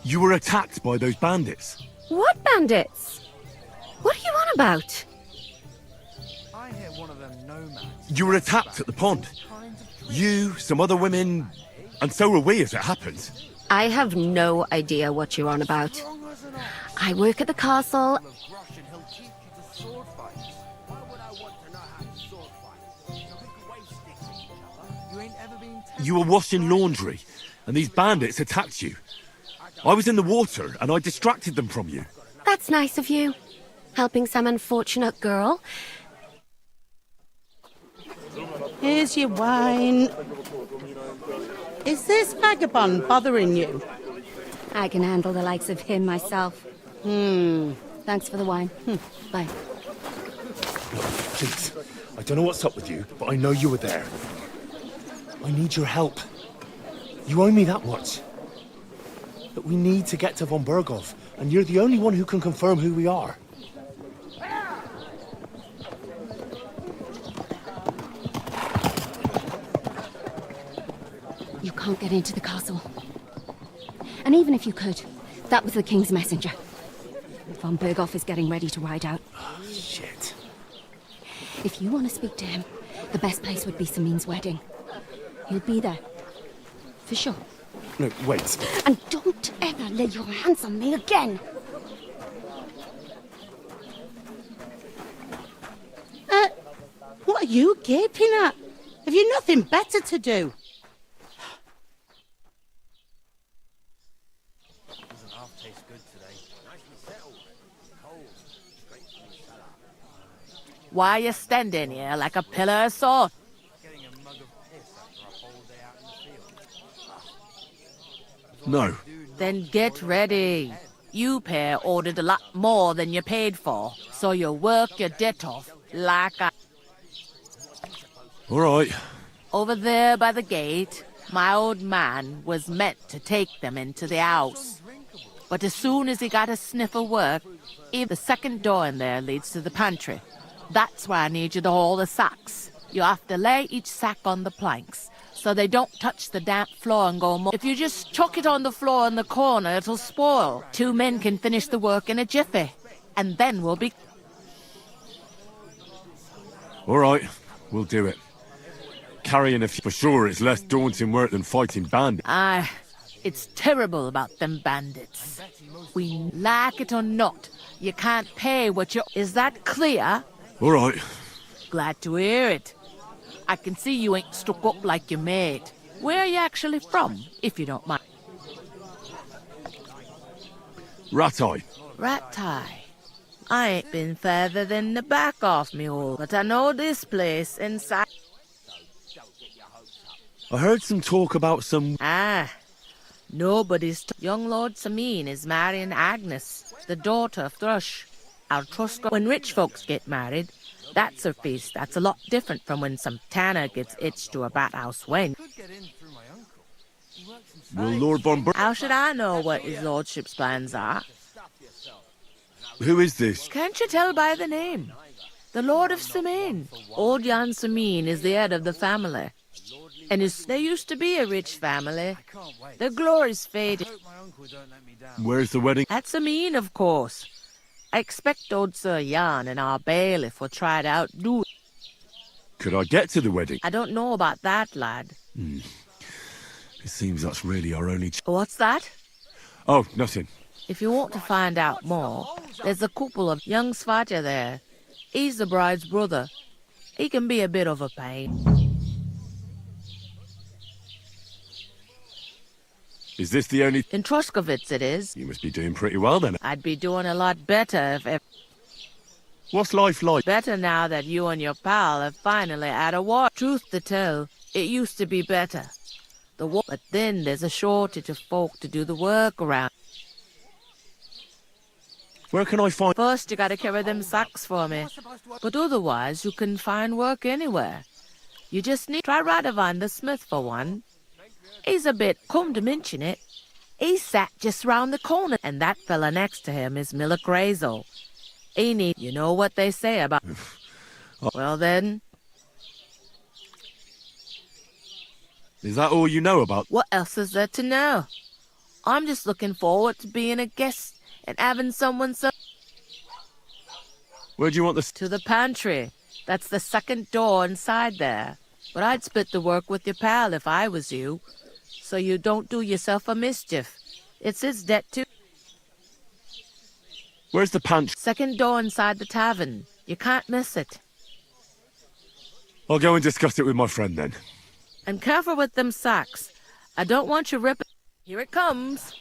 You were attacked by those bandits. What bandits? What are you on about? I hear one of them nomads. You were attacked at the pond. You, some other women, and so were we as it happens. I have no idea what you're on about. I work at the castle. You were washing laundry, and these bandits attacked you. I was in the water, and I distracted them from you. That's nice of you. Helping some unfortunate girl. Here's your wine. Is this vagabond bothering you? I can handle the likes of him myself. Thanks for the wine. Bye. Please, I don't know what's up with you, but I know you were there. I need your help. You owe me that much. But we need to get to von Berghoff, and you're the only one who can confirm who we are. You can't get into the castle. And even if you could, that was the king's messenger. Von Berghoff is getting ready to ride out. Oh, shit. If you want to speak to him, the best place would be Samin's wedding. He'll be there. For sure. No, wait. And don't ever lay your hands on me again! What are you gaping at? Have you nothing better to do? Why are you standing here like a pillar of salt? No. Then get ready. You pair ordered a lot more than you paid for, so you work your debt off like I... All right. Over there by the gate, my old man was meant to take them into the house. But as soon as he got a sniff of work, the second door in there leads to the pantry. That's where I need you to haul the sacks. You have to lay each sack on the planks, so they don't touch the damp floor and go more. If you just chuck it on the floor in the corner, it'll spoil. 2 men can finish the work in a jiffy, and then we'll be... All right, we'll do it. Carrying for sure is less daunting work than fighting bandits. Aye, it's terrible about them bandits. We like it or not, you can't pay what you... Is that clear? All right. Glad to hear it. I can see you ain't stuck up like your mate. Where are you actually from, if you don't mind? Rat-eye. Rat-eye. I ain't been further than the back off me hole, but I know this place inside. I heard some talk about some... Ah, nobody's... Young Lord Samin is marrying Agnes, the daughter of Thrush. Our Trusco. When rich folks get married, that's a feast that's a lot different from when some tanner gets itched to a bathhouse wench. Will Lord von Ber... How should I know what his lordship's plans are? Who is this? Can't you tell by the name? The Lord of Samin. Old Jan Samin is the head of the family. And there used to be a rich family. Their glory's faded. Where's the wedding? At Samin, of course. I expect old Sir Jan and our bailiff will try to outdo it. Could I get to the wedding? I don't know about that, lad. It seems that's really our only... What's that? Oh, nothing. If you want to find out more, there's a couple of young Svatja there. He's the bride's brother. He can be a bit of a pain. Is this the only... In Troskovitz it is. You must be doing pretty well then. I'd be doing a lot better if... What's life like? Better now that you and your pal have finally had a war. Truth to tell, it used to be better. But then there's a shortage of folk to do the work around. Where can I find... First, you gotta carry them sacks for me. But otherwise, you can find work anywhere. You just need... Try Radovan the smith for one. He's a bit... Come to mention it, he sat just round the corner. And that fella next to him is Miller Grazel. He need... You know what they say about... Well then... Is that all you know about... What else is there to know? I'm just looking forward to being a guest and having someone so... Where do you want this? To the pantry. That's the second door inside there. But I'd split the work with your pal if I was you. So you don't do yourself a mischief. It's his debt too. Where's the pantry? Second door inside the tavern. You can't miss it. I'll go and discuss it with my friend then. And careful with them sacks. I don't want you ripping... Here it comes.